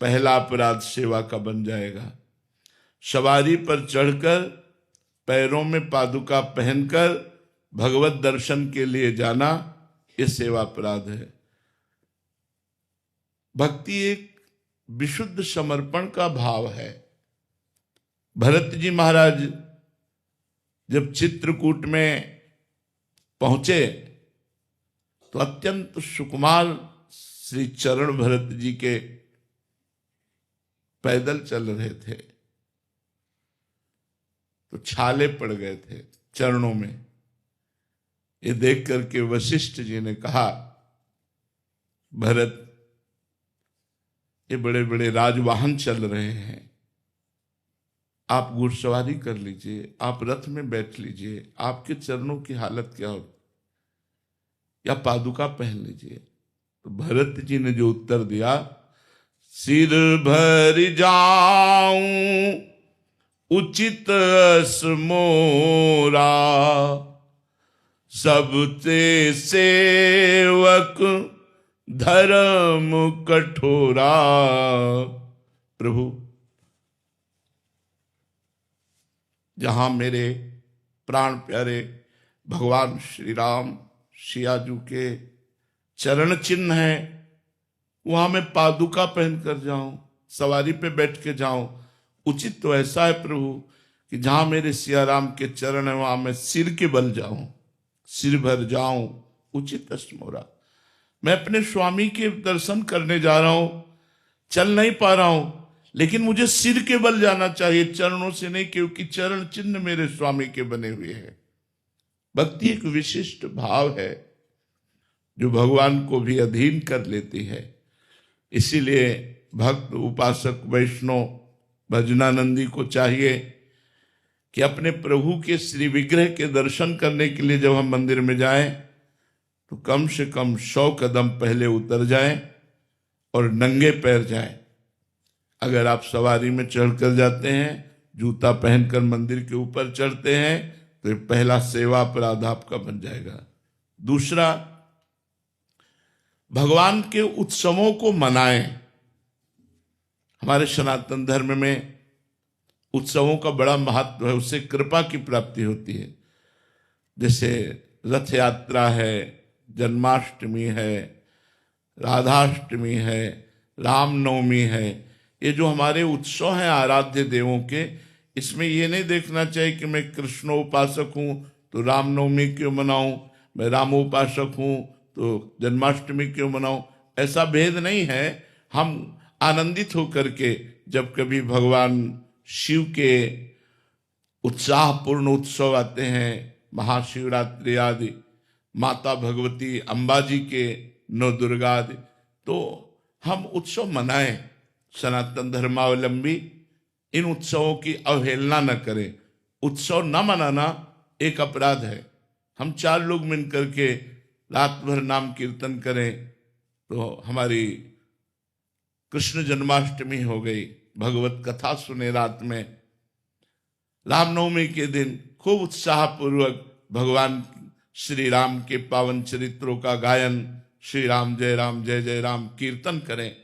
पहला अपराध सेवा का बन जाएगा। सवारी पर चढ़कर पैरों में पादुका पहनकर भगवत दर्शन के लिए जाना, ये सेवा अपराध है। भक्ति एक विशुद्ध समर्पण का भाव है। भरत जी महाराज जब चित्रकूट में पहुंचे तो अत्यंत सुकुमार श्री चरण भरत जी के पैदल चल रहे थे, तो छाले पड़ गए थे चरणों में। ये देख करके वशिष्ठ जी ने कहा, भरत, ये बड़े बड़े राजवाहन चल रहे हैं, आप घुड़सवारी कर लीजिए, आप रथ में बैठ लीजिए, आपके चरणों की हालत क्या हो, या पादुका पहन लीजिए। तो भरत जी ने जो उत्तर दिया, सिर भर जाऊं उचित अस मोरा, सबते सेवक धर्म कठोरा। प्रभु, जहां मेरे प्राण प्यारे भगवान श्री राम सियाजू के चरण चिन्ह हैं, वहां मैं पादुका पहन कर जाऊं, सवारी पे बैठ के जाऊं, उचित तो ऐसा है प्रभु कि जहां मेरे सियाराम के चरण है वहां मैं सिर के बल जाऊं, सिर भर जाऊं उचित अस्मोरा। मैं अपने स्वामी के दर्शन करने जा रहा हूं, चल नहीं पा रहा हूं, लेकिन मुझे सिर के बल जाना चाहिए, चरणों से नहीं, क्योंकि चरण चिन्ह मेरे स्वामी के बने हुए हैं। भक्ति एक विशिष्ट भाव है जो भगवान को भी अधीन कर लेती है। इसीलिए भक्त, उपासक, वैष्णव, भजनानंदी को चाहिए कि अपने प्रभु के श्री विग्रह के दर्शन करने के लिए जब हम मंदिर में जाएं तो कम से कम 100 कदम पहले उतर जाएं और नंगे पैर जाएं। अगर आप सवारी में चढ़कर जाते हैं, जूता पहनकर मंदिर के ऊपर चढ़ते हैं, तो पहला सेवा अपराध आपका बन जाएगा। दूसरा, भगवान के उत्सवों को मनाएं। हमारे सनातन धर्म में उत्सवों का बड़ा महत्व है, उससे कृपा की प्राप्ति होती है। जैसे रथ यात्रा है, जन्माष्टमी है, राधाष्टमी है, रामनवमी है, ये जो हमारे उत्सव हैं आराध्य देवों के, इसमें ये नहीं देखना चाहिए कि मैं कृष्णोपासक हूँ तो रामनवमी क्यों मनाऊं, मैं रामोपासक हूँ तो जन्माष्टमी क्यों मनाऊं। ऐसा भेद नहीं है। हम आनंदित होकर के जब कभी भगवान शिव के उत्साहपूर्ण उत्सव आते हैं, महाशिवरात्रि आदि, माता भगवती अंबाजी के नौ दुर्गा आदि, तो हम उत्सव मनाएं। सनातन धर्मावलंबी इन उत्सवों की अवहेलना न करें। उत्सव न मनाना एक अपराध है। हम 4 लोग मिलकर के रात भर नाम कीर्तन करें तो हमारी कृष्ण जन्माष्टमी हो गई, भगवत कथा सुने रात में। रामनवमी के दिन खूब उत्साहपूर्वक भगवान श्री राम के पावन चरित्रों का गायन, श्री राम जय जय राम कीर्तन करें।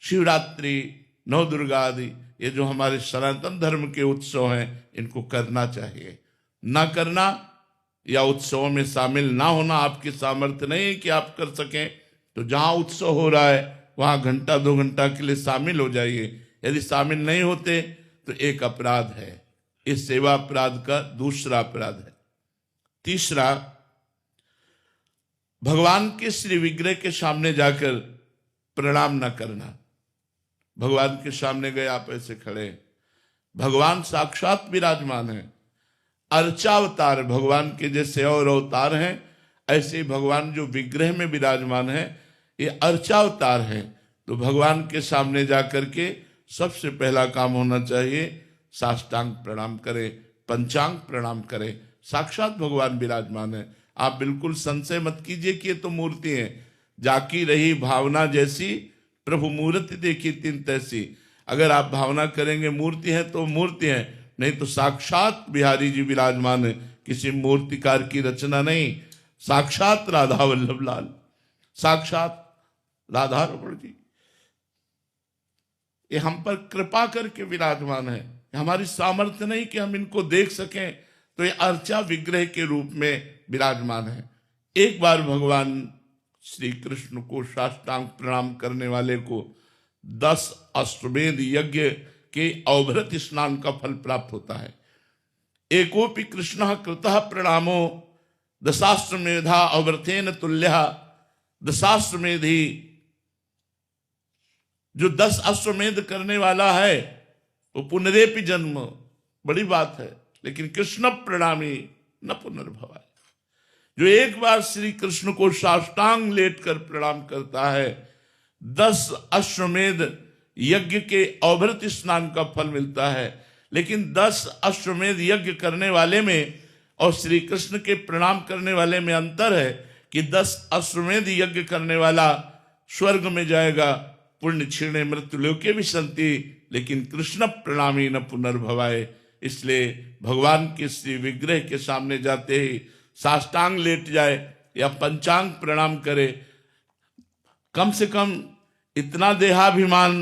शिवरात्रि, नौ दुर्गा आदि, ये जो हमारे सनातन धर्म के उत्सव हैं, इनको करना चाहिए। ना करना या उत्सवों में शामिल ना होना आपकी सामर्थ्य नहीं है कि आप कर सकें, तो जहां उत्सव हो रहा है वहां घंटा 2 घंटा के लिए शामिल हो जाइए। यदि शामिल नहीं होते तो एक अपराध है। इस सेवा अपराध का दूसरा अपराध है। तीसरा, भगवान के श्री विग्रह के सामने जाकर प्रणाम न करना। भगवान के सामने गए, आप ऐसे खड़े, भगवान साक्षात विराजमान है, अर्चावतार भगवान के जैसे और अवतार हैं, ऐसे भगवान जो विग्रह में विराजमान है ये अर्चावतार है। तो भगवान के सामने जाकर के सबसे पहला काम होना चाहिए साष्टांग प्रणाम करें, पंचांग प्रणाम करें। साक्षात भगवान विराजमान है। आप बिल्कुल संशय मत कीजिए कि ये तो मूर्ति है। जाकी रही भावना जैसी, प्रभु मूर्ति देखी तिन तैसी। अगर आप भावना करेंगे मूर्ति है तो मूर्ति है, नहीं तो साक्षात बिहारी जी विराजमान है, किसी मूर्तिकार की रचना नहीं। साक्षात राधा वल्लभ लाल, साक्षात राधा रमण जी। ये हम पर कृपा करके विराजमान है। हमारी सामर्थ्य नहीं कि हम इनको देख सकें, तो ये अर्चा विग्रह के रूप में विराजमान है। एक बार भगवान श्री कृष्ण को साष्टांग प्रणाम करने वाले को 10 अश्वमेध यज्ञ के अवभृत स्नान का फल प्राप्त होता है। एकोपि कृष्ण कृतः प्रणामो दशाश्वमेधा अवृतेन तुल्यः। दशाश्वमेधी जो 10 अश्वमेध करने वाला है वो पुनरेपि जन्म, बड़ी बात है, लेकिन कृष्ण प्रणामी न पुनर्भवाय। जो एक बार श्री कृष्ण को साष्टांग लेट कर प्रणाम करता है, 10 अश्वमेध यज्ञ के अवभृत स्नान का फल मिलता है। लेकिन 10 अश्वमेध यज्ञ करने वाले में और श्री कृष्ण के प्रणाम करने वाले में अंतर है कि 10 अश्वमेध यज्ञ करने वाला स्वर्ग में जाएगा, पुण्य क्षीणे मृत्युलोके भी संति, लेकिन कृष्ण प्रणामी न पुनर्भवाय। इसलिए भगवान के श्री विग्रह के सामने जाते ही साष्टांग लेट जाए या पंचांग प्रणाम करे। कम से कम इतना देहाभिमान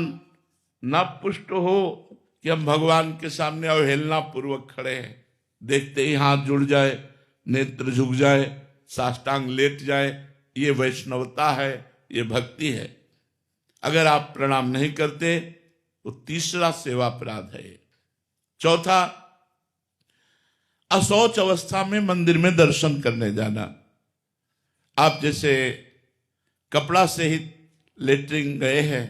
न पुष्ट हो कि हम भगवान के सामने अवहेलना पूर्वक खड़े हैं, देखते ही हाथ जुड़ जाए, नेत्र झुक जाए, साष्टांग लेट जाए। ये वैष्णवता है, ये भक्ति है। अगर आप प्रणाम नहीं करते तो तीसरा सेवा अपराध है। चौथा, अशौच अवस्था में मंदिर में दर्शन करने जाना। आप जैसे कपड़ा सहित लेटरिन गए हैं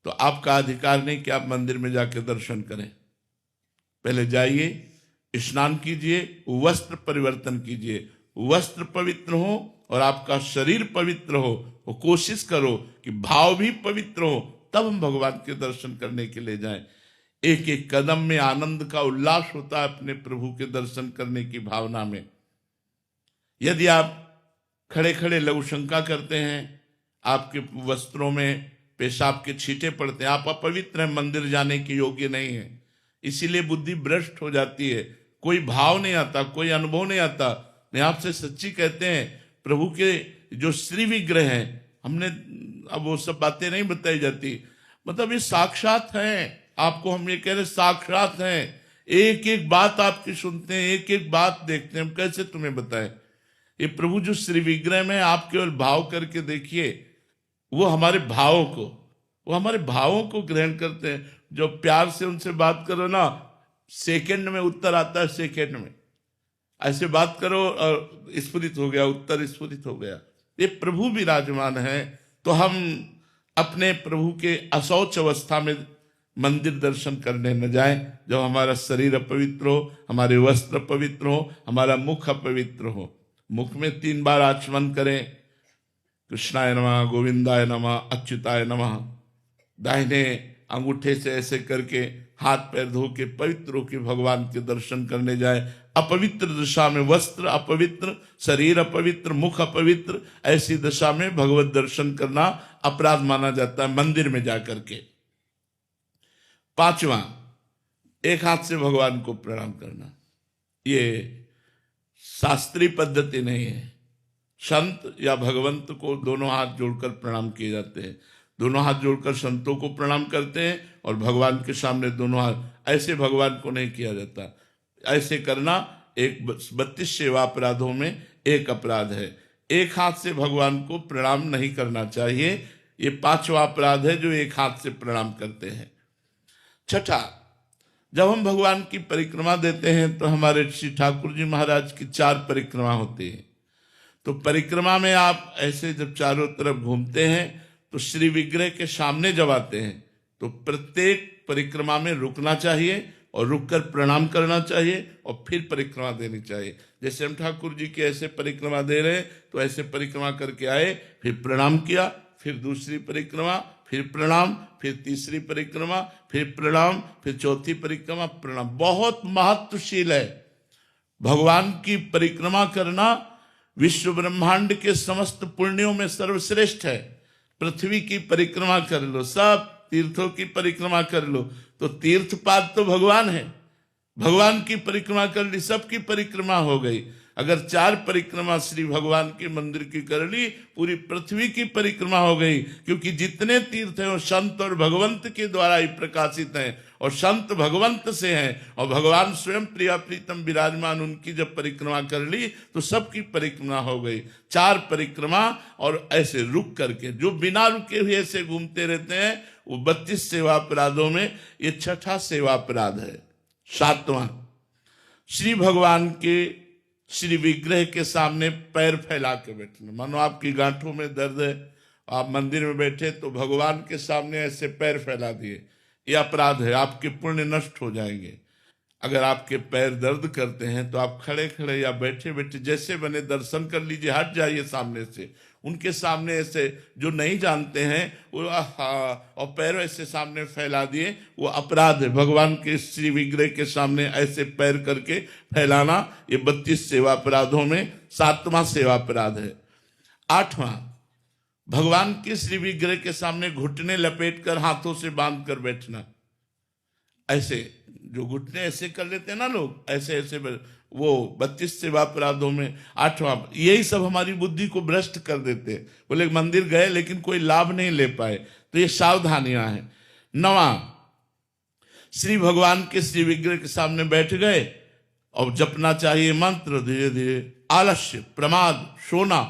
तो आपका अधिकार नहीं कि आप मंदिर में जाकर दर्शन करें। पहले जाइए, स्नान कीजिए, वस्त्र परिवर्तन कीजिए, वस्त्र पवित्र हो और आपका शरीर पवित्र हो। वो कोशिश करो कि भाव भी पवित्र हो, तब हम भगवान के दर्शन करने के लिए जाएं। एक एक कदम में आनंद का उल्लास होता है अपने प्रभु के दर्शन करने की भावना में। यदि आप खड़े खड़े लघुशंका करते हैं, आपके वस्त्रों में पेशाब के छींटे पड़ते हैं, आप अपवित्र हैं, मंदिर जाने के योग्य नहीं है, इसीलिए बुद्धि भ्रष्ट हो जाती है, कोई भाव नहीं आता, कोई अनुभव नहीं आता। मैं आपसे सच्ची कहते हैं, प्रभु के जो श्री विग्रह हैं, हमने अब वो सब बातें नहीं बताई जाती, मतलब ये साक्षात हैं। आपको हम ये कह रहे साक्षात हैं, एक एक बात आपकी सुनते हैं, एक एक बात देखते हैं, हम कैसे तुम्हें बताएं। ये प्रभु जो श्री विग्रह में आप केवल भाव करके देखिए, वो हमारे भावों को ग्रहण करते हैं। जो प्यार से उनसे बात करो ना, सेकंड में उत्तर आता है, सेकंड में ऐसे बात करो और स्फुरित हो गया उत्तर, स्फुरित हो गया। ये प्रभु विराजमान है, तो हम अपने प्रभु के अशौच अवस्था में मंदिर दर्शन करने न जाएं। जब हमारा शरीर अपवित्र हो, हमारे वस्त्र पवित्र हो, हमारा मुख अपवित्र हो। मुख में 3 बार आचमन करें, कृष्णाय नमः, गोविंदाय नमः, अच्युताय नमः। दाहिने अंगूठे से ऐसे करके हाथ पैर धो के पवित्र होकर भगवान के दर्शन करने जाए। अपवित्र दशा में वस्त्र अपवित्र, शरीर अपवित्र, मुख अपवित्र, ऐसी दशा में भगवत दर्शन करना अपराध माना जाता है मंदिर में जाकर के। 5वां, एक हाथ से भगवान को प्रणाम करना। ये शास्त्रीय पद्धति नहीं है। संत या भगवंत को दोनों हाथ जोड़कर प्रणाम किए जाते हैं। दोनों हाथ जोड़कर संतों को प्रणाम करते हैं और भगवान के सामने दोनों हाथ, ऐसे भगवान को नहीं किया जाता। ऐसे करना एक 32 सेवा अपराधों में एक अपराध है। एक हाथ से भगवान को प्रणाम नहीं करना चाहिए। ये 5वां अपराध है जो एक हाथ से प्रणाम करते हैं। 6ठा, जब हम भगवान की परिक्रमा देते हैं तो हमारे श्री ठाकुर जी महाराज की 4 परिक्रमा होती है। तो परिक्रमा में आप ऐसे जब चारों तरफ घूमते हैं तो श्री विग्रह के सामने जब आते हैं तो प्रत्येक परिक्रमा में रुकना चाहिए और रुककर प्रणाम करना चाहिए और फिर परिक्रमा देनी चाहिए। जैसे हम ठाकुर जी की ऐसे परिक्रमा दे रहे हैं तो ऐसे परिक्रमा करके आए, फिर प्रणाम किया, फिर दूसरी परिक्रमा, फिर प्रणाम, फिर तीसरी परिक्रमा, फिर प्रणाम, फिर चौथी परिक्रमा, प्रणाम। बहुत महत्वशील है। भगवान की परिक्रमा करना विश्व ब्रह्मांड के समस्त पुण्यों में सर्वश्रेष्ठ है। पृथ्वी की परिक्रमा कर लो, सब तीर्थों की परिक्रमा कर लो, तो तीर्थपाद तो भगवान है। भगवान की परिक्रमा कर ली, सबकी परिक्रमा हो गई। अगर 4 परिक्रमा श्री भगवान के मंदिर की कर ली, पूरी पृथ्वी की परिक्रमा हो गई। क्योंकि जितने तीर्थ हैं वो संत और भगवंत के द्वारा ही प्रकाशित हैं, और संत भगवंत से हैं, और भगवान स्वयं प्रिया प्रीतम विराजमान, उनकी जब परिक्रमा कर ली तो सबकी परिक्रमा हो गई। 4 परिक्रमा, और ऐसे रुक करके, जो बिना रुके हुए ऐसे घूमते रहते हैं वो 32 सेवा अपराधों में ये 6ठा सेवा अपराध है। 7वां, श्री भगवान के श्री विग्रह के सामने पैर फैला के बैठना। मानो आपकी गांठों में दर्द है, आप मंदिर में बैठे तो भगवान के सामने ऐसे पैर फैला दिए, ये अपराध है, आपके पुण्य नष्ट हो जाएंगे। अगर आपके पैर दर्द करते हैं तो आप खड़े खड़े या बैठे बैठे जैसे बने दर्शन कर लीजिए, हट जाइए सामने से। उनके सामने ऐसे जो नहीं जानते हैं वो और पैर ऐसे सामने फैला दिए, वो अपराध है। भगवान के श्री विग्रह के सामने ऐसे पैर करके फैलाना, ये 32 सेवा अपराधों में 7वां सेवा अपराध है। 8वां, भगवान के श्री विग्रह के सामने घुटने लपेट कर हाथों से बांध कर बैठना। ऐसे जो घुटने ऐसे कर लेते हैं ना लोग, ऐसे ऐसे वो 32 सेवा अपराधों में 8वां। यही सब हमारी बुद्धि को भ्रष्ट कर देते। बोले मंदिर गए लेकिन कोई लाभ नहीं ले पाए, तो ये सावधानियां हैं। 9वां, श्री भगवान के श्री विग्रह के सामने बैठ गए और जपना चाहिए मंत्र धीरे धीरे। आलस्य, प्रमाद, सोना।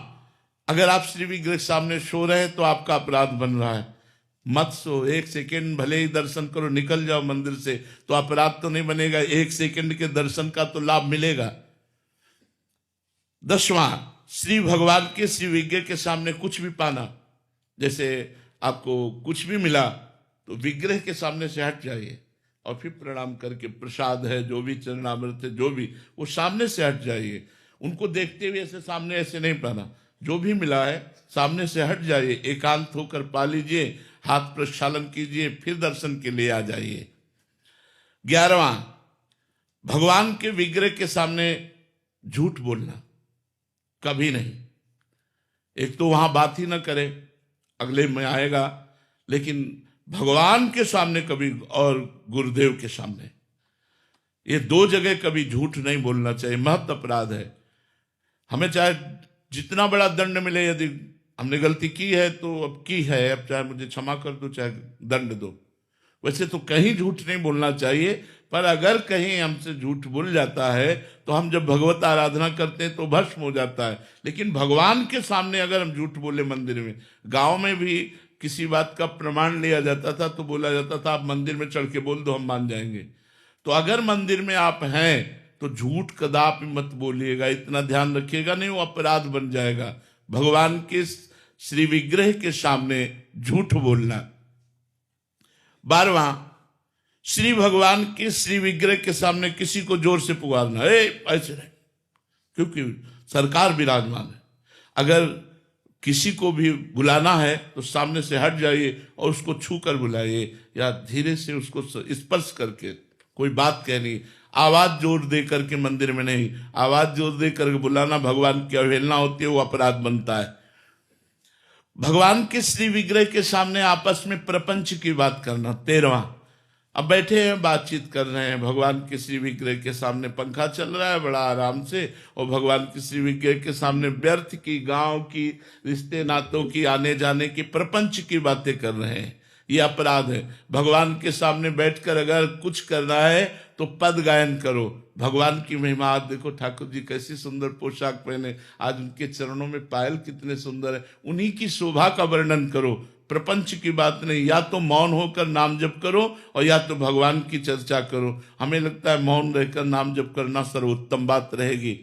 अगर आप श्री विग्रह के सामने सो रहे हैं तो आपका अपराध बन रहा है। मत सो, 1 सेकेंड भले ही दर्शन करो, निकल जाओ मंदिर से, तो अपराध तो नहीं बनेगा, 1 सेकेंड के दर्शन का तो लाभ मिलेगा। 10वां, श्री भगवान के श्री विग्रह के सामने कुछ भी पाना। जैसे आपको कुछ भी मिला तो विग्रह के सामने से हट जाइए और फिर प्रणाम करके, प्रसाद है जो भी, चरणामृत है जो भी, वो सामने से हट जाइए। उनको देखते हुए ऐसे सामने ऐसे नहीं पाना। जो भी मिला है सामने से हट जाइए, एकांत होकर पा लीजिए, हाथ प्रक्षालन कीजिए, फिर दर्शन के लिए आ जाइए। 11वां, भगवान के विग्रह के सामने झूठ बोलना कभी नहीं। एक तो वहां बात ही ना करे, अगले में आएगा, लेकिन भगवान के सामने कभी, और गुरुदेव के सामने, ये 2 जगह कभी झूठ नहीं बोलना चाहिए। महत्व अपराध है। हमें चाहे जितना बड़ा दंड मिले, यदि हमने गलती की है तो अब की है, अब चाहे मुझे क्षमा कर दो चाहे दंड दो। वैसे तो कहीं झूठ नहीं बोलना चाहिए, पर अगर कहीं हमसे झूठ बोल जाता है तो हम जब भगवत आराधना करते हैं तो भस्म हो जाता है। लेकिन भगवान के सामने अगर हम झूठ बोले मंदिर में, गांव में भी किसी बात का प्रमाण लिया जाता था तो बोला जाता था आप मंदिर में चढ़ के बोल दो, हम मान जाएंगे। तो अगर मंदिर में आप हैं तो झूठ कदापि मत बोलिएगा, इतना ध्यान रखिएगा, नहीं वो अपराध बन जाएगा। भगवान के श्री विग्रह के सामने झूठ बोलना। 12वां, श्री भगवान के श्री विग्रह के सामने किसी को जोर से पुकारना, ऐसे नहीं, क्योंकि सरकार विराजमान है। अगर किसी को भी बुलाना है तो सामने से हट जाइए और उसको छू कर बुलाइए, या धीरे से उसको स्पर्श करके कोई बात कहनी। आवाज जोर दे करके मंदिर में नहीं, आवाज जोर दे करके बुलाना भगवान की अवहेलना होती है, वो अपराध बनता है। भगवान के श्री विग्रह के सामने आपस में प्रपंच की बात करना। 13वां, अब बैठे हैं बातचीत कर रहे हैं, भगवान के श्री विग्रह के सामने पंखा चल रहा है बड़ा आराम से, और भगवान के श्री विग्रह के सामने व्यर्थ की, गांव की, रिश्ते नातों की, आने जाने की, प्रपंच की बातें कर रहे हैं, ये अपराध है। भगवान के सामने बैठकर अगर कुछ करना है तो पद गायन करो, भगवान की महिमा। आज देखो ठाकुर जी कैसी सुंदर पोशाक पहने, आज उनके चरणों में पायल कितने सुंदर है, उन्हीं की शोभा का वर्णन करो, प्रपंच की बात नहीं। या तो मौन होकर नाम जप करो और या तो भगवान की चर्चा करो। हमें लगता है मौन रहकर नाम जप करना सर्वोत्तम बात रहेगी।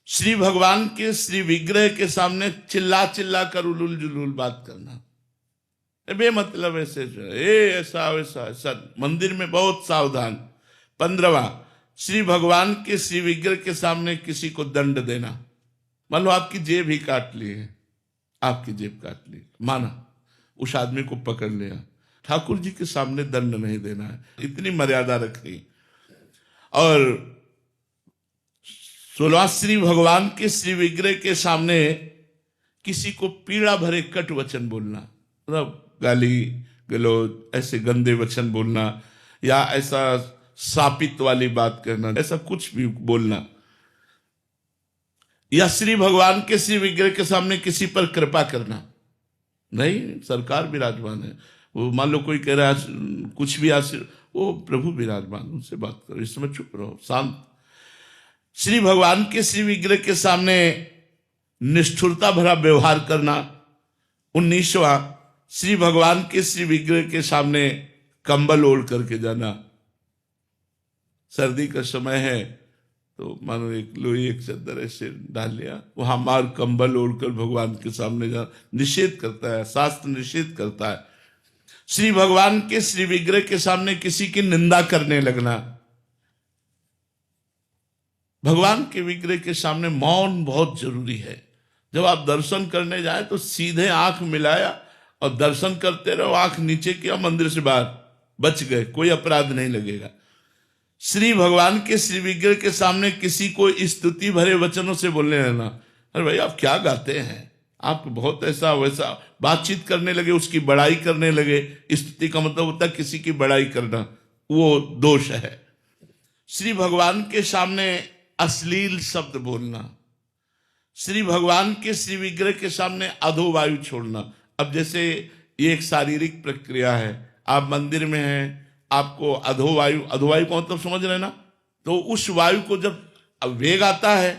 श्री भगवान के श्री विग्रह के सामने चिल्ला चिल्ला कर उलूल जुलूल बात करना, बेमतलब ऐसे ऐसा वैसा ऐसा, मंदिर में बहुत सावधान। 15वां, श्री भगवान के श्री विग्रह के सामने किसी को दंड देना। मान लो आपकी जेब ही काट ली है, आपकी जेब काट ली, माना उस आदमी को पकड़ लिया, ठाकुर जी के सामने दंड नहीं देना है, इतनी मर्यादा रखनी। और 16वां, श्री भगवान के श्री विग्रह के सामने किसी को पीड़ा भरे कट वचन बोलना, मतलब गाली गलौज, ऐसे गंदे वचन बोलना, या ऐसा शापित वाली बात करना, ऐसा कुछ भी बोलना या श्री भगवान के श्री विग्रह के सामने किसी पर कृपा करना। नहीं, सरकार विराजमान है। वो मान लो कोई कह रहा है कुछ भी आशीर्वाद, वो प्रभु विराजमान, उनसे बात करो, इस समय चुप रहो, शांत। श्री भगवान के श्री विग्रह के सामने निष्ठुरता भरा व्यवहार करना। 19वां, श्री भगवान के श्री विग्रह के सामने कंबल ओढ़ करके जाना। सर्दी का समय है तो मानो एक लोई एक चादर ऐसे डाल लिया, वहां मार कंबल ओढ़कर भगवान के सामने जाना निषेध करता है, शास्त्र निषेध करता है। श्री भगवान के श्री विग्रह के सामने किसी की निंदा करने लगना। भगवान के विग्रह के सामने मौन बहुत जरूरी है। जब आप दर्शन करने जाए तो सीधे आंख मिलाया और दर्शन करते रहो, आंख नीचे किया, मंदिर से बाहर, बच गए, कोई अपराध नहीं लगेगा। श्री भगवान के श्री विग्रह के सामने किसी को स्तुति भरे वचनों से बोलने लगना। अरे भाई आप क्या गाते हैं, आप बहुत ऐसा वैसा बातचीत करने लगे, उसकी बड़ाई करने लगे। स्तुति का मतलब होता है किसी की बड़ाई करना, वो दोष है। श्री भगवान के सामने अश्लील शब्द बोलना। श्री भगवान के श्री विग्रह के सामने अधोवायु छोड़ना। अब जैसे ये एक शारीरिक प्रक्रिया है, आप मंदिर में हैं, आपको अधोवायु का मतलब समझ रहे ना, तो उस वायु को जब वेग आता है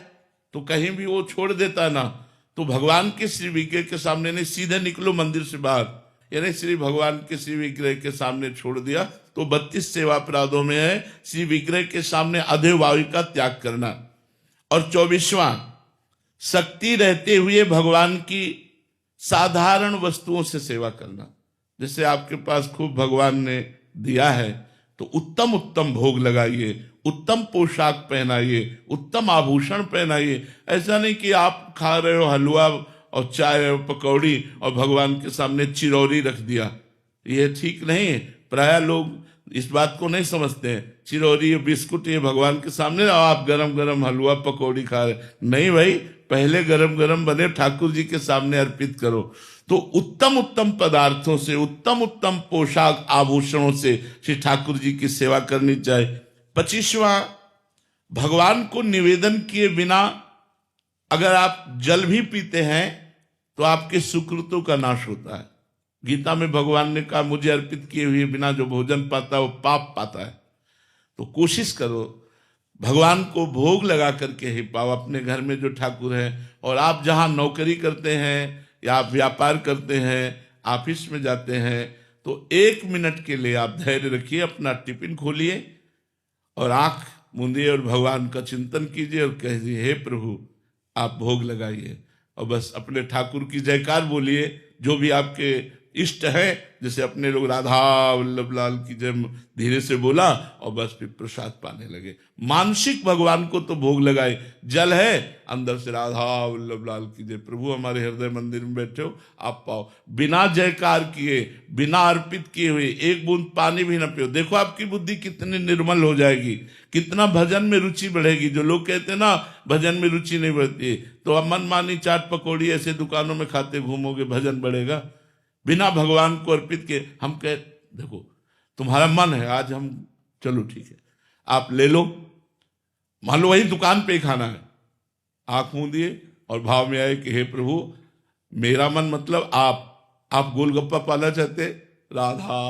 तो कहीं भी वो छोड़ देता है ना, तो भगवान के श्री विग्रह के सामने नहीं, सीधे निकलो मंदिर से बाहर। यानी श्री भगवान के श्री विग्रह के सामने छोड़ दिया तो 32 सेवा अपराधों में है श्री विग्रह के सामने अधोवायु का त्याग करना। और 24वां, शक्ति रहते हुए भगवान की साधारण वस्तुओं से सेवा करना। जैसे आपके पास खूब भगवान ने दिया है तो उत्तम उत्तम भोग लगाइए, उत्तम पोशाक पहनाइए, उत्तम आभूषण पहनाइए। ऐसा नहीं कि आप खा रहे हो हलवा और चाय और पकौड़ी और भगवान के सामने चिरौरी रख दिया, ये ठीक नहीं है। प्राय लोग इस बात को नहीं समझते हैं, चिरौरी बिस्कुट ये भगवान के सामने और आप गरम गरम हलवा पकौड़ी खा रहे। नहीं भाई, पहले गरम गरम बने ठाकुर जी के सामने अर्पित करो। तो उत्तम उत्तम पदार्थों से, उत्तम उत्तम पोशाक आभूषणों से श्री ठाकुर जी की सेवा करनी चाहिए। 25वां, भगवान को निवेदन किए बिना अगर आप जल भी पीते हैं तो आपके सुकृतों का नाश होता है। गीता में भगवान ने कहा मुझे अर्पित किए हुए बिना जो भोजन पाता है वो पाप पाता है। तो कोशिश करो भगवान को भोग लगा करके ही पाओ। अपने घर में जो ठाकुर है, और आप जहां नौकरी करते हैं या आप व्यापार करते हैं, ऑफिस में जाते हैं, तो 1 मिनट के लिए आप धैर्य रखिए, अपना टिफिन खोलिए और आंख मूंदिए और भगवान का चिंतन कीजिए और कहिए हे प्रभु आप भोग लगाइए, और बस अपने ठाकुर की जयकार बोलिए। जो भी आपके इष्ट है, जैसे अपने लोग राधा वल्लभ लाल की जय धीरे से बोला और बस फिर प्रसाद पाने लगे। मानसिक भगवान को तो भोग लगाए, जल है अंदर से राधा वल्लभ लाल की जय, प्रभु हमारे हृदय मंदिर में बैठे हो आप पाओ। बिना जयकार किए, बिना अर्पित किए हुए 1 बूंद पानी भी न पियो। देखो आपकी बुद्धि कितनी निर्मल हो जाएगी, कितना भजन में रुचि बढ़ेगी। जो लोग कहते हैं ना भजन में रुचि नहीं बढ़ती, तो अब मनमानी चाट पकौड़ी ऐसे दुकानों में खाते घूमोगे, भजन बढ़ेगा? बिना भगवान को अर्पित के हम कह देखो तुम्हारा मन है आज हम, चलो ठीक है आप ले लो, मान लो वही दुकान पे खाना है, आंख मूंदिए और भाव में आए कि हे प्रभु मेरा मन मतलब आप गोलगप्पा पाना चाहते, राधा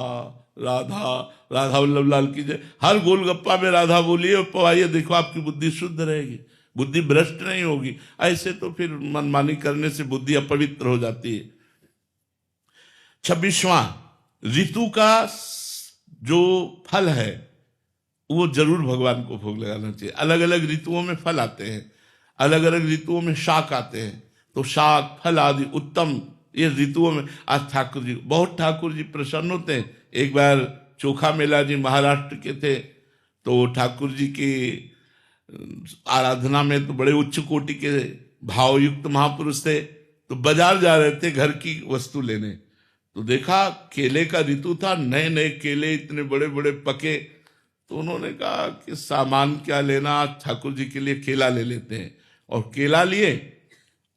राधा राधा वल्लभ लाल की जय, हर गोलगप्पा में राधा बोलिए और पवाइए, देखो आपकी बुद्धि शुद्ध रहेगी, बुद्धि भ्रष्ट नहीं होगी। ऐसे तो फिर मनमानी करने से बुद्धि अपवित्र हो जाती है। 26वां, ऋतु का जो फल है वो जरूर भगवान को भोग लगाना चाहिए। अलग अलग ऋतुओं में फल आते हैं, अलग अलग ऋतुओं में शाक आते हैं, तो शाक फल आदि उत्तम ये ऋतुओं में। आज ठाकुर जी प्रसन्न होते हैं। एक बार चोखा मेला जी महाराष्ट्र के थे, तो ठाकुर जी की आराधना में तो बड़े उच्च कोटि के भावयुक्त महापुरुष थे, तो बाजार जा रहे थे घर की वस्तु लेने, तो देखा केले का ऋतु था, नए नए केले इतने बड़े बड़े पके, तो उन्होंने कहा कि सामान क्या लेना, ठाकुर जी के लिए केला ले लेते हैं। और केला लिए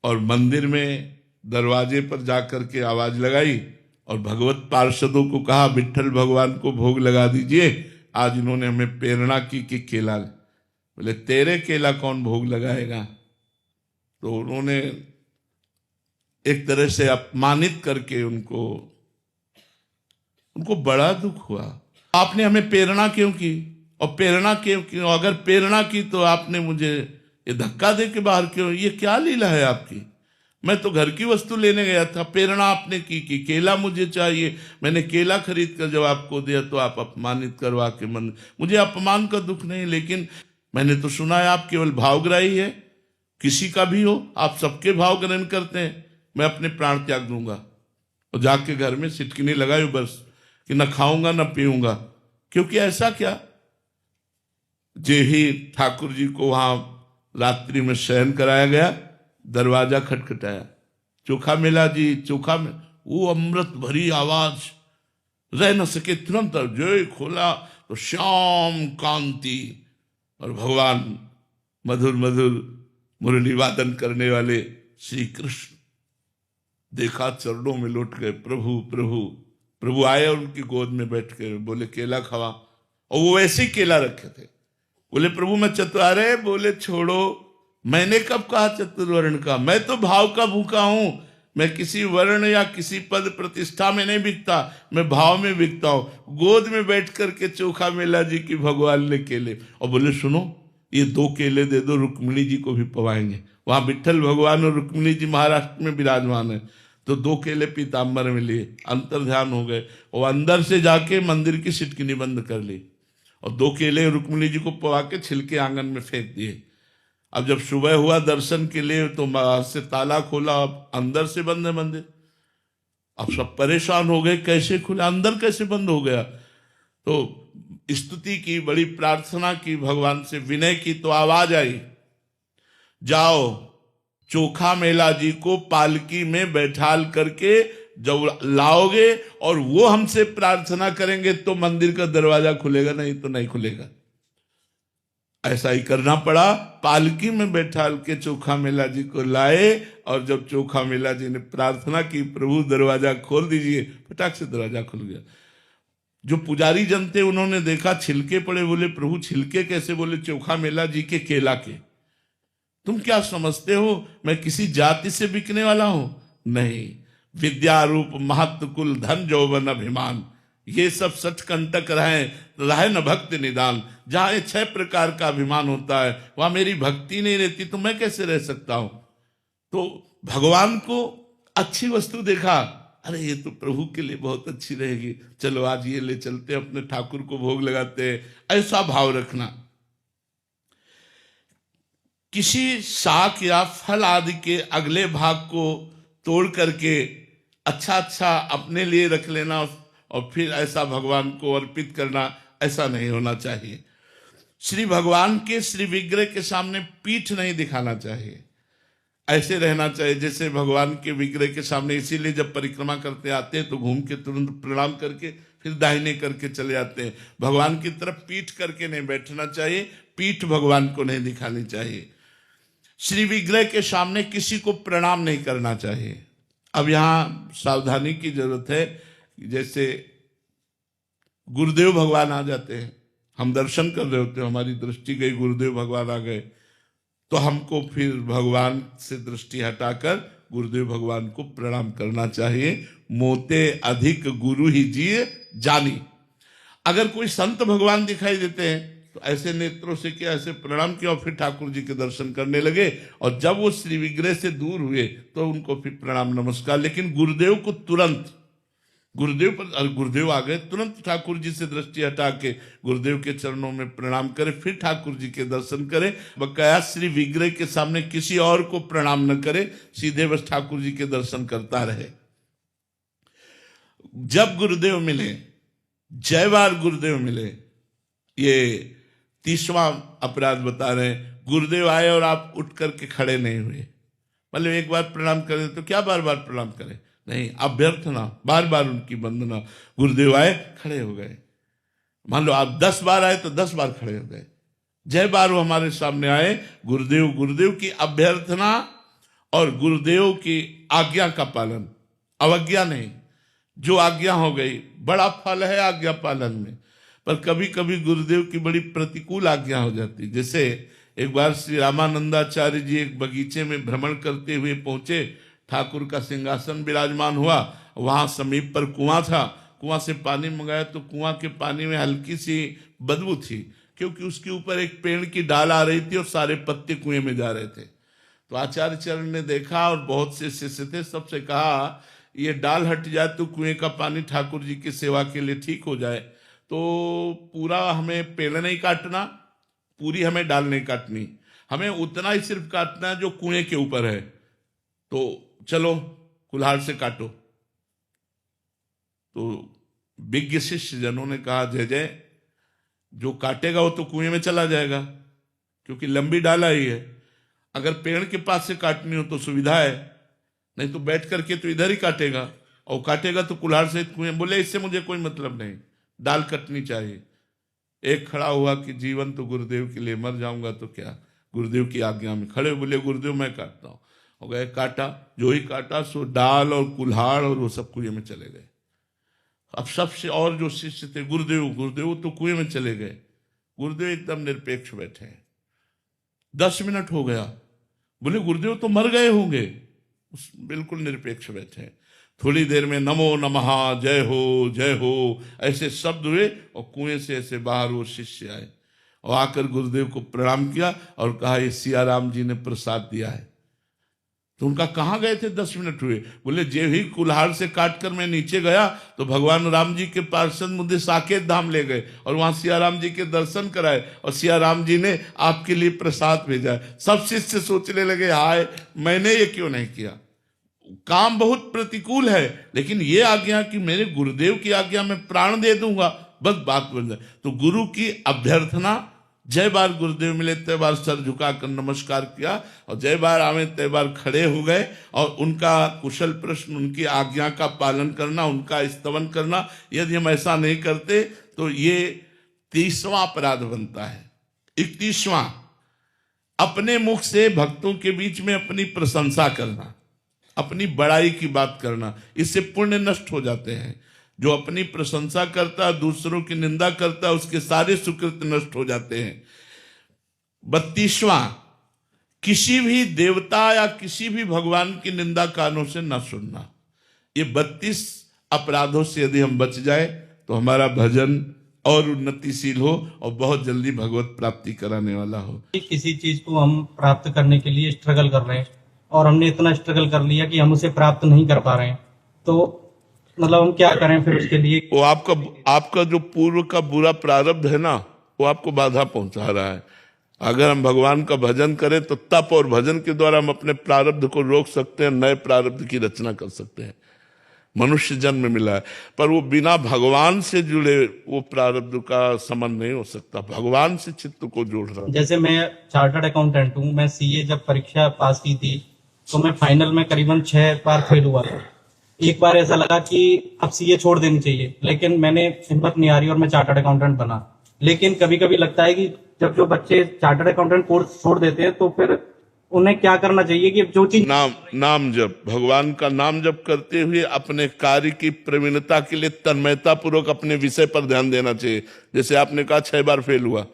और मंदिर में दरवाजे पर जाकर के आवाज लगाई और भगवत पार्षदों को कहा विट्ठल भगवान को भोग लगा दीजिए, आज इन्होंने हमें प्रेरणा की कि केला। बोले तेरे केला कौन भोग लगाएगा, तो उन्होंने एक तरह से अपमानित करके उनको बड़ा दुख हुआ। आपने हमें प्रेरणा क्यों की, और प्रेरणा क्यों, अगर प्रेरणा की तो आपने मुझे ये धक्का दे के बाहर क्यों, ये क्या लीला है आपकी? मैं तो घर की वस्तु लेने गया था, प्रेरणा आपने की कि केला मुझे चाहिए, मैंने केला खरीद कर जब आपको दिया तो आप अपमानित करवा के मन, मुझे अपमान का दुख नहीं, लेकिन मैंने तो सुना है आप केवल भावग्राही है, किसी का भी हो आप सबके भाव ग्रहण करते हैं, मैं अपने प्राण त्याग दूंगा। और जाके घर में सिटकिनी लगाई बस कि न खाऊंगा न पीऊंगा। क्योंकि ऐसा क्या, जे ही ठाकुर जी को वहां रात्रि में शयन कराया गया, दरवाजा खटखटाया, चोखा मिला जी, चोखा में वो अमृत भरी आवाज, रह न सके, तुरंत जो खोला तो श्याम कांति, और भगवान मधुर मधुर मुरली वादन करने वाले श्री कृष्ण देखा, चरणों में लौट गए, प्रभु प्रभु प्रभु आए और उनकी गोद में बैठ के बोले केला खावा, और वो वैसे ही केला रखे थे। बोले प्रभु मैं चतुरारे, बोले छोड़ो, मैंने कब कहा चतुर्वर्ण का, मैं तो भाव का भूखा हूं, मैं किसी वर्ण या किसी पद प्रतिष्ठा में नहीं बिकता, मैं भाव में बिकता हूं। गोद में बैठ करके चोखा मेला जी की भगवान ने केले, और बोले सुनो ये 2 केले दे दो, रुक्मिणी जी को भी पवाएंगे। वहां विट्ठल भगवान और रुक्मिणी जी महाराष्ट्र में विराजमान है, तो 2 केले पीताम्बर में लिए, अंतर ध्यान हो गए, और अंदर से जाके मंदिर की सिटकिनी बंद कर ली, और 2 केले रुक्मिणी जी को पवा के छिलके आंगन में फेंक दिए। अब जब सुबह हुआ दर्शन के लिए तो बाहर से ताला खोला, अब अंदर से बंद है मंदिर। अब सब परेशान हो गए, कैसे खुला, अंदर कैसे बंद हो गया। तो स्तुति की, बड़ी प्रार्थना की, भगवान से विनय की, तो आवाज आई, जाओ चोखा मेला जी को पालकी में बैठाल करके जब लाओगे और वो हमसे प्रार्थना करेंगे तो मंदिर का दरवाजा खुलेगा, नहीं तो नहीं खुलेगा। ऐसा ही करना पड़ा, पालकी में बैठाल के चोखा मेला जी को लाए, और जब चोखा मेला जी ने प्रार्थना की प्रभु दरवाजा खोल दीजिए, फटाक से दरवाजा खुल गया। जो पुजारी जन थे उन्होंने देखा छिलके पड़े, बोले प्रभु छिलके कैसे? बोले चोखा मेला जी के केला के। तुम क्या समझते हो मैं किसी जाति से बिकने वाला हूं? नहीं, विद्या रूप महत्व कुल धन जौवन अभिमान, ये सब सचकंटक रहे न भक्ति निदान। जहां ये 6 प्रकार का अभिमान होता है वहां मेरी भक्ति नहीं रहती तो मैं कैसे रह सकता हूं? तो भगवान को अच्छी वस्तु देखा, अरे ये तो प्रभु के लिए बहुत अच्छी रहेगी, चलो आज ये ले चलते, अपने ठाकुर को भोग लगाते। ऐसा भाव रखना। किसी शाक या फल आदि के अगले भाग को तोड़ करके अच्छा अपने लिए रख लेना और फिर ऐसा भगवान को अर्पित करना, ऐसा नहीं होना चाहिए। श्री भगवान के श्री विग्रह के सामने पीठ नहीं दिखाना चाहिए, ऐसे रहना चाहिए जैसे भगवान के विग्रह के सामने। इसीलिए जब परिक्रमा करते आते हैं तो घूम के तुरंत प्रणाम करके फिर दाहिने करके चले जाते हैं। भगवान की तरफ पीठ करके नहीं बैठना चाहिए, पीठ भगवान को नहीं दिखानी चाहिए। श्री विग्रह के सामने किसी को प्रणाम नहीं करना चाहिए। अब यहाँ सावधानी की जरूरत है, जैसे गुरुदेव भगवान आ जाते हैं, हम दर्शन कर रहे होते हैं, हमारी दृष्टि गई, गुरुदेव भगवान आ गए, तो हमको फिर भगवान से दृष्टि हटाकर गुरुदेव भगवान को प्रणाम करना चाहिए। मोते अधिक गुरु ही जिए जानी। अगर कोई संत भगवान दिखाई देते हैं तो ऐसे नेत्रों से किया, ऐसे प्रणाम किया और फिर ठाकुर जी के दर्शन करने लगे। और जब वो श्री विग्रह से दूर हुए तो उनको फिर प्रणाम नमस्कार। लेकिन गुरुदेव को तुरंत, गुरुदेव आ गए, तुरंत ठाकुर जी से दृष्टि हटा के गुरुदेव के चरणों में प्रणाम करे, फिर ठाकुर जी के दर्शन करे। बकाया श्री विग्रह के सामने किसी और को प्रणाम न करे, सीधे बस ठाकुर जी के दर्शन करता रहे। जब गुरुदेव मिले, जय बार गुरुदेव मिले, ये 30वां अपराध बता रहे हैं। गुरुदेव आए और आप उठ करके खड़े नहीं हुए, मतलब एक बार प्रणाम करें तो क्या बार बार प्रणाम करें? नहीं, अभ्यर्थना, बार बार उनकी वंदना। गुरुदेव आए, खड़े हो गए। मान लो आप 10 बार आए तो 10 बार खड़े हो गए। जय बार वो हमारे सामने आए, गुरुदेव की अभ्यर्थना और गुरुदेव की आज्ञा का पालन, अवज्ञा नहीं। जो आज्ञा हो गई, बड़ा फल है आज्ञा पालन में, पर कभी कभी गुरुदेव की बड़ी प्रतिकूल आज्ञा हो जाती। जैसे एक बार श्री रामानंदाचार्य जी एक बगीचे में भ्रमण करते हुए पहुंचे, ठाकुर का सिंहासन विराजमान हुआ, वहां समीप पर कुआं था, कुआं से पानी मंगाया तो कुआं के पानी में हल्की सी बदबू थी, क्योंकि उसके ऊपर एक पेड़ की डाल आ रही थी और सारे पत्ते कुएं में जा रहे थे। तो आचार्य चरण ने देखा और बहुत से शिष्य थे, सबसे कहा ये डाल हट जाए तो कुएं का पानी ठाकुर जी की सेवा के लिए ठीक हो जाए। तो पूरा हमें पेड़ नहीं काटना, पूरी हमें डाल नहीं काटनी, हमें उतना ही सिर्फ काटना है जो कुएं के ऊपर है। तो चलो कुल्हाड़ से काटो। तो विज्ञ शिष्य जनों ने कहा जय जय, जो काटेगा वो तो कुएं में चला जाएगा, क्योंकि लंबी डाला ही है। अगर पेड़ के पास से काटनी हो तो सुविधा है, नहीं तो बैठ करके तो इधर ही काटेगा, और काटेगा तो कुल्हाड़ से कुएं। बोले इससे मुझे कोई मतलब नहीं, डाल कटनी चाहिए। एक खड़ा हुआ कि जीवन तो गुरुदेव के लिए, मर जाऊंगा तो क्या, गुरुदेव की आज्ञा में खड़े। बोले गुरुदेव मैं काटता हूं। हो गए, काटा, जो ही काटा सो डाल और कुल्हाड़ और वो सब कुएं में चले गए। अब सबसे और जो शिष्य थे, गुरुदेव गुरुदेव तो कुएं में चले गए। गुरुदेव एकदम निरपेक्ष बैठे हैं। 10 मिनट हो गया, बोले गुरुदेव तो मर गए होंगे, बिल्कुल निरपेक्ष बैठे हैं। थोड़ी देर में नमो नमः, जय हो ऐसे शब्द हुए और कुएं से ऐसे बाहर वो शिष्य आए और आकर गुरुदेव को प्रणाम किया और कहा ये सियाराम जी ने प्रसाद दिया है। तो उनका कहाँ गए थे, 10 मिनट हुए। बोले जे ही कुल्हाड़ से काट कर मैं नीचे गया तो भगवान राम जी के पार्षद मुझे साकेत धाम ले गए और वहां सियाराम जी के दर्शन कराए और सियाराम जी ने आपके लिए प्रसाद भेजा है। सब शिष्य सोचने लगे हाय मैंने ये क्यों नहीं किया। काम बहुत प्रतिकूल है, लेकिन ये आज्ञा कि मेरे गुरुदेव की आज्ञा में प्राण दे दूंगा, बस बात बन जाए। तो गुरु की अभ्यर्थना, जय बार गुरुदेव मिले तय बार सर झुकाकर नमस्कार किया और जय बार आवे तय बार खड़े हो गए और उनका कुशल प्रश्न, उनकी आज्ञा का पालन करना, उनका स्तवन करना। यदि हम ऐसा नहीं करते तो ये 30वां अपराध बनता है। 31वां, अपने मुख से भक्तों के बीच में अपनी प्रशंसा करना, अपनी बड़ाई की बात करना, इससे पुण्य नष्ट हो जाते हैं। जो अपनी प्रशंसा करता है, दूसरों की निंदा करता है, उसके सारे सुकृत नष्ट हो जाते हैं। 32वां, किसी भी देवता या किसी भी भगवान की निंदा कानों से न सुनना। ये 32 अपराधों से यदि हम बच जाए तो हमारा भजन और उन्नतिशील हो और बहुत जल्दी भगवत प्राप्ति कराने वाला हो। किसी चीज को हम प्राप्त करने के लिए स्ट्रगल कर रहे हैं और हमने इतना स्ट्रगल कर लिया कि हम उसे प्राप्त नहीं कर पा रहे हैं, तो मतलब हम क्या करें फिर उसके लिए। वो आपका जो पूर्व का बुरा प्रारब्ध है ना, वो आपको बाधा पहुंचा रहा है। अगर हम भगवान का भजन करें तो तप और भजन के द्वारा हम अपने प्रारब्ध को रोक सकते हैं, नए प्रारब्ध की रचना कर सकते हैं। मनुष्य जन्म मिला है, पर वो बिना भगवान से जुड़े वो प्रारब्ध का संबंध नहीं हो सकता। भगवान से चित्त को जोड़ रहा। जैसे मैं चार्टर्ड अकाउंटेंट हूँ, मैं सीए जब परीक्षा पास की थी तो मैं फाइनल में करीबन 6 बार फेल हुआ था। एक बार ऐसा लगा कि अब सीए छोड़ देनी चाहिए, लेकिन मैंने हिम्मत नहीं आ रही और मैं चार्टर्ड अकाउंटेंट बना। लेकिन कभी कभी लगता है कि जब जो बच्चे चार्टर्ड अकाउंटेंट कोर्स छोड़ देते हैं तो फिर उन्हें क्या करना चाहिए कि जो चीज नाम जप, भगवान का नाम जप करते हुए अपने कार्य की प्रवीणता के लिए तन्मयता पूर्वक अपने विषय पर ध्यान देना चाहिए। जैसे आपने कहा 6 बार फेल हुआ,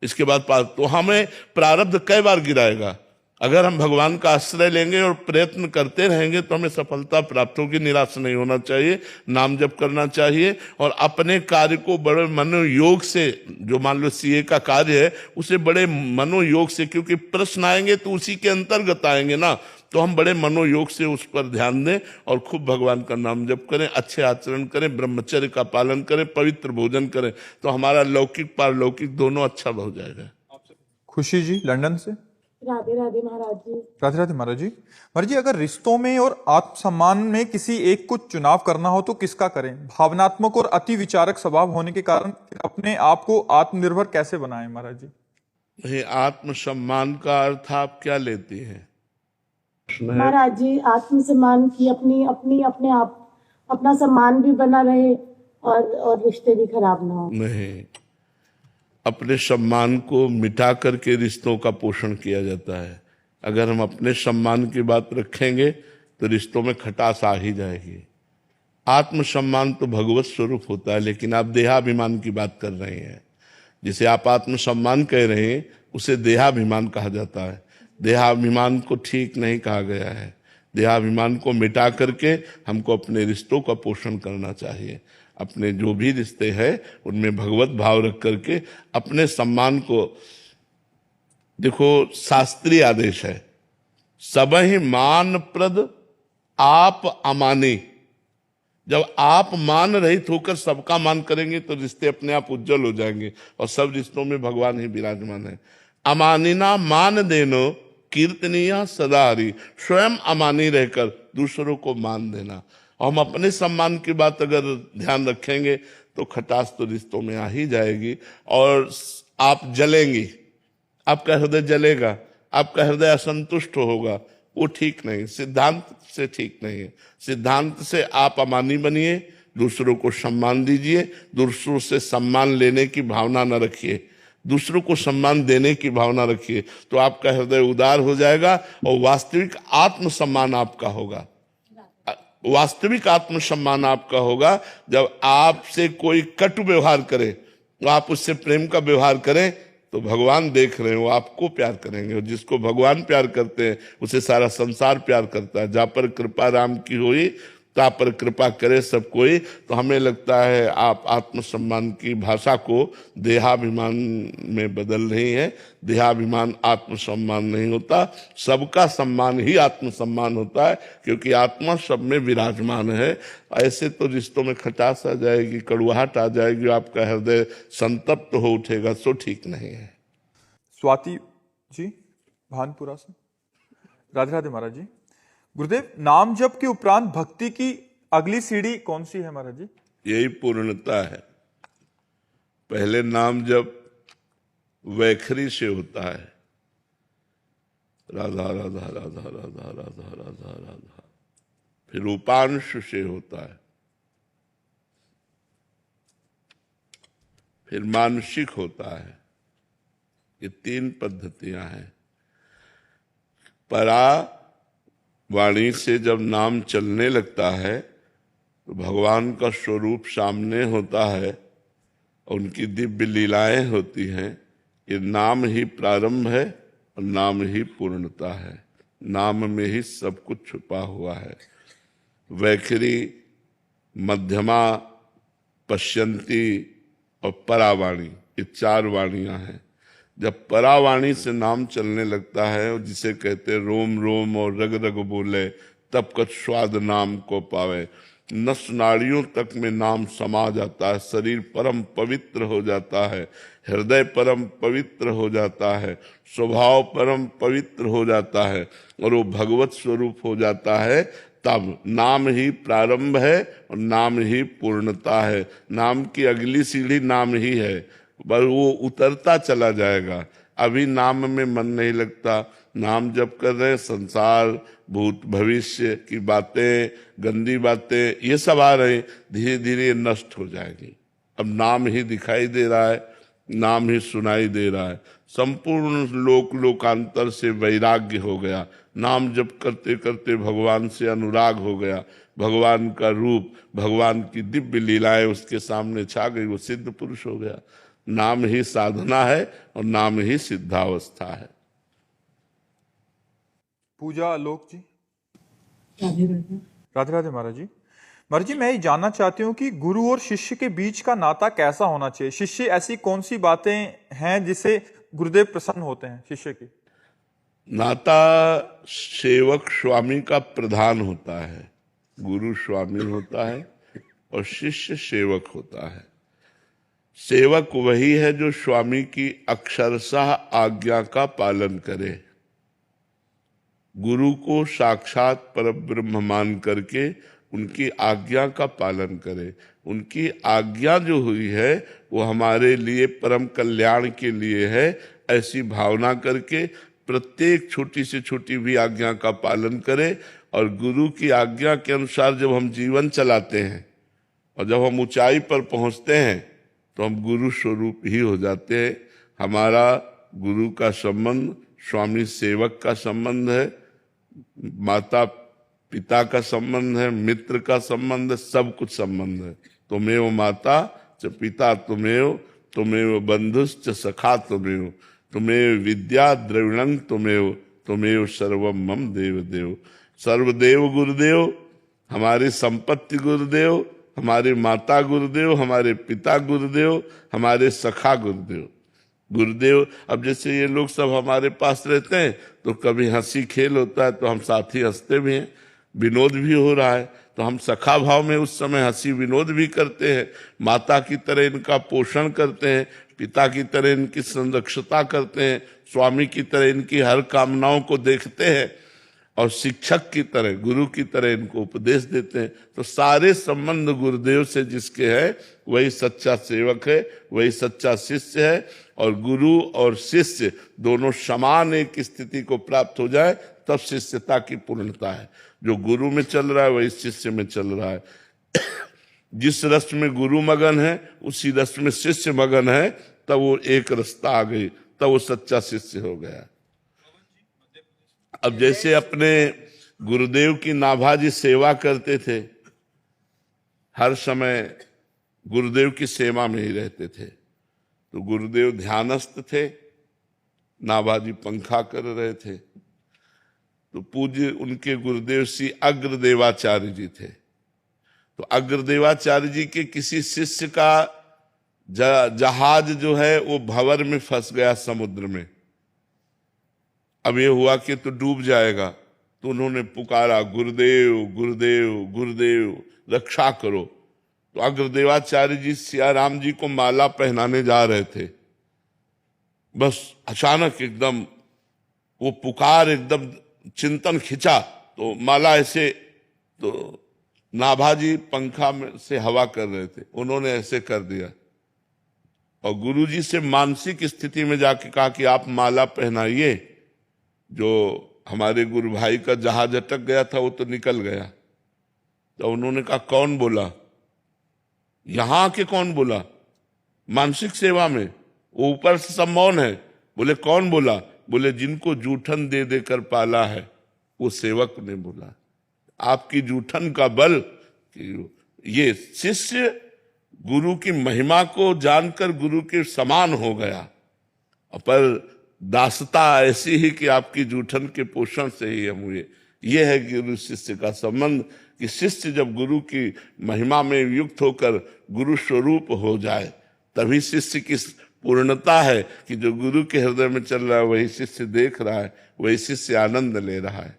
इसके बाद पास, तो हमें प्रारब्ध कई बार गिराएगा। अगर हम भगवान का आश्रय लेंगे और प्रयत्न करते रहेंगे तो हमें सफलता प्राप्त होगी। निराश नहीं होना चाहिए, नाम जप करना चाहिए और अपने कार्य को बड़े मनोयोग से, जो मान लो सीए का कार्य है उसे बड़े मनोयोग से, क्योंकि प्रश्न आएंगे तो उसी के अंतर्गत आएंगे ना, तो हम बड़े मनोयोग से उस पर ध्यान दें और खूब भगवान का नाम जप करें, अच्छे आचरण करें, ब्रह्मचर्य का पालन करें, पवित्र भोजन करें, तो हमारा लौकिक पारलौकिक दोनों अच्छा हो जाएगा। खुशी जी लंदन से। राधे राधे महाराज जी। राधे राधे महाराज जी। महाराज जी, अगर रिश्तों में और आत्मसम्मान में किसी एक को चुनाव करना हो तो किसका करें? भावनात्मक और अति विचारक स्वभाव होने के कारण अपने आप को आत्मनिर्भर कैसे बनाएं महाराज जी? नहीं, आत्मसम्मान का अर्थ आप क्या लेते हैं? महाराज जी, आत्मसम्मान की अपने आप अपना सम्मान भी बना रहे और रिश्ते भी खराब ना हो। नहीं, अपने सम्मान को मिटा करके रिश्तों का पोषण किया जाता है। अगर हम अपने सम्मान की बात रखेंगे तो रिश्तों में खटास आ ही जाएगी। आत्मसम्मान तो भगवत स्वरूप होता है, लेकिन आप देहाभिमान की बात कर रहे हैं। जिसे आप आत्मसम्मान कह रहे हैं उसे देहाभिमान कहा जाता है। देहाभिमान को ठीक नहीं कहा गया है। देहाभिमान को मिटा करके हमको अपने रिश्तों का पोषण करना चाहिए। अपने जो भी रिश्ते हैं उनमें भगवत भाव रख करके अपने सम्मान को, देखो शास्त्रीय आदेश है, सबहि मान प्रद आप अमानी। जब आप मान रहित होकर सबका मान करेंगे तो रिश्ते अपने आप उज्जवल हो जाएंगे और सब रिश्तों में भगवान ही विराजमान है। अमानिना मान देनो कीर्तनीय सदा हरि। स्वयं अमानी रहकर दूसरों को मान देना। और हम अपने सम्मान की बात अगर ध्यान रखेंगे तो खटास तो रिश्तों में आ ही जाएगी और आप जलेंगी, आपका हृदय जलेगा, आपका हृदय असंतुष्ट होगा। वो ठीक नहीं, सिद्धांत से ठीक नहीं है। सिद्धांत से आप अमानी बनिए, दूसरों को सम्मान दीजिए, दूसरों से सम्मान लेने की भावना न रखिए, दूसरों को सम्मान देने की भावना रखिए, तो आपका हृदय उदार हो जाएगा और वास्तविक आत्मसम्मान आपका होगा। वास्तविक आत्मसम्मान आपका होगा जब आपसे कोई कटु व्यवहार करे तो आप उससे प्रेम का व्यवहार करें तो भगवान देख रहे हैं, वो आपको प्यार करेंगे। और जिसको भगवान प्यार करते हैं उसे सारा संसार प्यार करता है। जा पर कृपा राम की हुई ता पर कृपा करे सब कोई। तो हमें लगता है आप आत्मसम्मान की भाषा को देहाभिमान में बदल रही है। देहाभिमान आत्मसम्मान नहीं होता, सबका सम्मान ही आत्मसम्मान होता है, क्योंकि आत्मा सब में विराजमान है। ऐसे तो रिश्तों में खटास आ जाएगी, कड़ुआहट आ जाएगी, आपका हृदय संतप्त हो उठेगा, सो ठीक नहीं है। स्वाति जी भानपुरा से। राधे राधे महाराज जी। गुरुदेव, नाम जप के उपरांत भक्ति की अगली सीढ़ी कौन सी है महाराज जी? यही पूर्णता है। पहले नाम जप वैखरी से होता है, राधा राधा राधा राधा राधा राधा राधा, फिर उपांश से होता है, फिर मानसिक होता है। ये 3 पद्धतियां हैं। परा वाणी से जब नाम चलने लगता है तो भगवान का स्वरूप सामने होता है, उनकी दिव्य लीलाएं होती हैं। ये नाम ही प्रारंभ है और नाम ही पूर्णता है। नाम में ही सब कुछ छुपा हुआ है। वैखरी, मध्यमा, पश्यंती और परावाणी, ये 4 वाणियां हैं। जब परावाणी से नाम चलने लगता है, और जिसे कहते रोम रोम और रग रग बोले तब कछ स्वाद नाम को पावे, नस नाड़ियों तक में नाम समा जाता है, शरीर परम पवित्र हो जाता है, हृदय परम पवित्र हो जाता है, स्वभाव परम पवित्र हो जाता है और वो भगवत स्वरूप हो जाता है। तब नाम ही प्रारंभ है और नाम ही पूर्णता है। नाम की अगली सीढ़ी नाम ही है, पर वो उतरता चला जाएगा। अभी नाम में मन नहीं लगता, नाम जब कर रहे हैं संसार, भूत भविष्य की बातें, गंदी बातें, ये सब आ रहे, धीरे धीरे नष्ट हो जाएंगी। अब नाम ही दिखाई दे रहा है, नाम ही सुनाई दे रहा है। संपूर्ण लोकांतर से वैराग्य हो गया। नाम जप करते करते भगवान से अनुराग हो गया। भगवान का रूप, भगवान की दिव्य लीलाएं उसके सामने छा गई, वो सिद्ध पुरुष हो गया। नाम ही साधना है और नाम ही सिद्धावस्था है। पूजा आलोक जी। राधे राधे। राधे राधे महाराज जी। महाराज जी, मैं ये जानना चाहती हूँ कि गुरु और शिष्य के बीच का नाता कैसा होना चाहिए? शिष्य ऐसी कौन सी बातें हैं जिससे गुरुदेव प्रसन्न होते हैं शिष्य की? नाता सेवक स्वामी का प्रधान होता है। गुरु स्वामी होता है और शिष्य सेवक होता है। सेवक वही है जो स्वामी की अक्षरशः आज्ञा का पालन करे, गुरु को साक्षात परब्रह्म मान करके उनकी आज्ञा का पालन करे। उनकी आज्ञा जो हुई है वो हमारे लिए परम कल्याण के लिए है, ऐसी भावना करके प्रत्येक छोटी से छोटी भी आज्ञा का पालन करे। और गुरु की आज्ञा के अनुसार जब हम जीवन चलाते हैं और जब हम ऊंचाई पर पहुंचते हैं तो हम गुरु स्वरूप ही हो जाते हैं। हमारा गुरु का संबंध स्वामी सेवक का संबंध है, माता पिता का संबंध है, मित्र का संबंध है, सब कुछ संबंध है। तुमेव माता च पिता तुमेव, तुमेव बंधुश्च सखा तुमेव। तुम्हें विद्या द्रविणं तुम्हें सर्वम मम देव देव। सर्वदेव गुरुदेव, हमारी संपत्ति गुरुदेव, हमारे माता गुरुदेव, हमारे पिता गुरुदेव, हमारे सखा गुरुदेव। गुरुदेव, अब जैसे ये लोग सब हमारे पास रहते हैं तो कभी हंसी खेल होता है तो हम साथ ही हंसते भी हैं, विनोद भी हो रहा है तो हम सखा भाव में उस समय हंसी विनोद भी करते हैं, माता की तरह इनका पोषण करते हैं, पिता की तरह इनकी संरक्षता करते हैं, स्वामी की तरह इनकी हर कामनाओं को देखते हैं और शिक्षक की तरह, गुरु की तरह इनको उपदेश देते हैं। तो सारे संबंध गुरुदेव से जिसके हैं वही सच्चा सेवक है, वही सच्चा शिष्य है। और गुरु और शिष्य दोनों समान एक स्थिति को प्राप्त हो जाए तब शिष्यता की पूर्णता है। जो गुरु में चल रहा है वही शिष्य में चल रहा है। जिस रस में गुरु मगन है उसी रस में शिष्य मगन है, तब वो एक रास्ता आ गई, तब वो सच्चा शिष्य हो गया। अब जैसे अपने गुरुदेव की नाभाजी सेवा करते थे, हर समय गुरुदेव की सेवा में ही रहते थे, तो गुरुदेव ध्यानस्थ थे, नाभाजी पंखा कर रहे थे, तो पूज्य उनके गुरुदेव श्री अग्रदेवाचार्य जी थे। तो अग्रदेवाचार्य जी के किसी शिष्य का जहाज जो है वो भंवर में फंस गया समुद्र में। अब ये हुआ कि तो डूब जाएगा, तो उन्होंने पुकारा, गुरुदेव गुरुदेव गुरुदेव रक्षा करो। तो अग्रदेवाचार्य जी सियाराम जी को माला पहनाने जा रहे थे, बस अचानक एकदम वो पुकार, एकदम चिंतन खिंचा तो माला ऐसे, तो नाभाजी पंखा में से हवा कर रहे थे, उन्होंने ऐसे कर दिया और गुरुजी से मानसिक स्थिति में जाके कहा कि आप माला पहनाइए। जो हमारे गुरु भाई का जहाज अटक गया था वो तो निकल गया। तो उन्होंने कहा कौन बोला? यहां के कौन बोला? मानसिक सेवा में वो ऊपर से सब मौन है। बोले कौन बोला? बोले जिनको जूठन दे देकर पाला है वो सेवक ने बोला। आपकी जूठन का बल कि ये शिष्य गुरु की महिमा को जानकर गुरु के समान हो गया, पर दासता ऐसी ही कि आपकी जूठन के पोषण से ही हम हुए। ये है गुरु शिष्य का संबंध कि शिष्य जब गुरु की महिमा में युक्त होकर गुरु स्वरूप हो जाए तभी शिष्य की पूर्णता है कि जो गुरु के हृदय में चल रहा है वही शिष्य देख रहा है, वही शिष्य आनंद ले रहा है।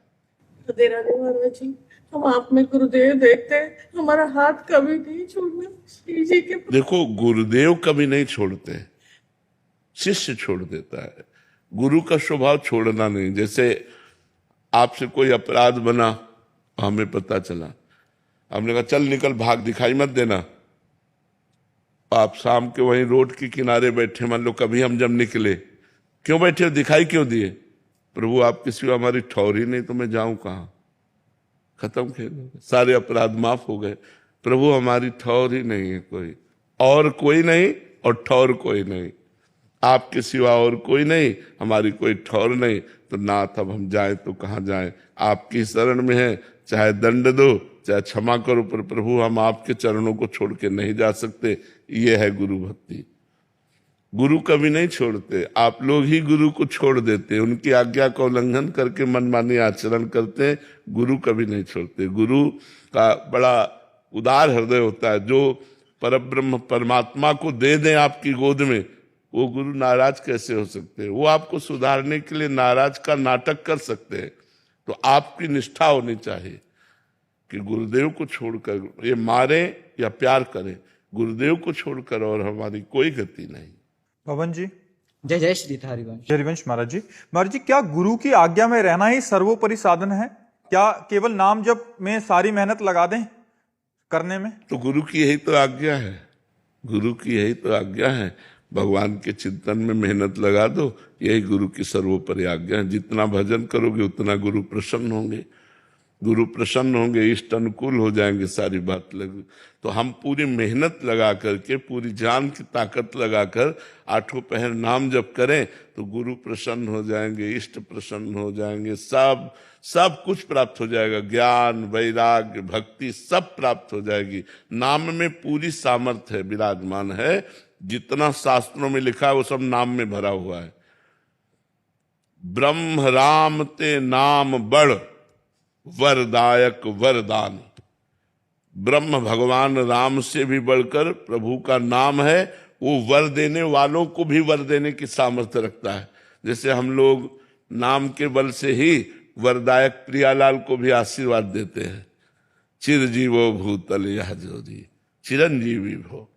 महाराज जी, हम आप में गुरुदेव देखते हैं, हमारा हाथ कभी नहीं छोड़ना जी के। देखो, गुरुदेव कभी नहीं छोड़ते, शिष्य छोड़ देता है। गुरु का स्वभाव छोड़ना नहीं। जैसे आपसे कोई अपराध बना, हमें पता चला, हमने कहा चल निकल भाग, दिखाई मत देना। आप शाम के वहीं रोड के किनारे बैठे, मान लो कभी हम जब निकले, क्यों बैठे, दिखाई क्यों दिए? प्रभु आपके सिवा हमारी ठौर ही नहीं तो मैं जाऊं कहां? खत्म खेल, सारे अपराध माफ हो गए। प्रभु हमारी ठौर ही नहीं है कोई, और कोई नहीं और ठौर कोई नहीं, आपके सिवा और कोई नहीं, हमारी कोई ठौर नहीं। तो नाथ अब हम जाएं तो कहाँ जाएं? आपकी शरण में है, चाहे दंड दो चाहे क्षमा करो, पर प्रभु हम आपके चरणों को छोड़ के नहीं जा सकते। ये है गुरु भक्ति। गुरु कभी नहीं छोड़ते, आप लोग ही गुरु को छोड़ देते, उनकी आज्ञा का उल्लंघन करके मनमानी आचरण करते हैं। गुरु कभी नहीं छोड़ते। गुरु का बड़ा उदार हृदय होता है। जो परब्रह्म परमात्मा को दे दें आपकी गोद में, वो गुरु नाराज कैसे हो सकते हैं? वो आपको सुधारने के लिए नाराज का नाटक कर सकते हैं। तो आपकी निष्ठा होनी चाहिए कि गुरुदेव को छोड़कर ये मारे या प्यार करें, गुरुदेव को छोड़कर और हमारी कोई गति नहीं। पवन जी, जय जय श्री हरिवंश। जय हरिवंश महाराज जी। महाराज जी, क्या गुरु की आज्ञा में रहना ही सर्वोपरि साधन है? क्या केवल नाम जप में सारी मेहनत लगा दें करने में? तो गुरु की यही तो आज्ञा है, गुरु की यही तो आज्ञा है। भगवान के चिंतन में मेहनत लगा दो, यही गुरु की सर्वोपरि आज्ञा है। जितना भजन करोगे उतना गुरु प्रसन्न होंगे, गुरु प्रसन्न होंगे, इष्ट अनुकूल हो जाएंगे, सारी बात लगी। तो हम पूरी मेहनत लगा करके, पूरी जान की ताकत लगाकर आठों पहर नाम जप करें तो गुरु प्रसन्न हो जाएंगे, इष्ट प्रसन्न हो जाएंगे, सब कुछ प्राप्त हो जाएगा। ज्ञान, वैराग्य, भक्ति सब प्राप्त हो जाएगी। नाम में पूरी सामर्थ्य है, विराजमान है। जितना शास्त्रों में लिखा है वो सब नाम में भरा हुआ है। ब्रह्म राम ते नाम बड़ वरदायक वरदान। ब्रह्म भगवान राम से भी बढ़कर प्रभु का नाम है। वो वर देने वालों को भी वर देने की सामर्थ्य रखता है। जैसे हम लोग नाम के बल से ही वरदायक प्रियालाल को भी आशीर्वाद देते हैं, चिरजीवो भूतल यह जोरी चिरंजीवी भो।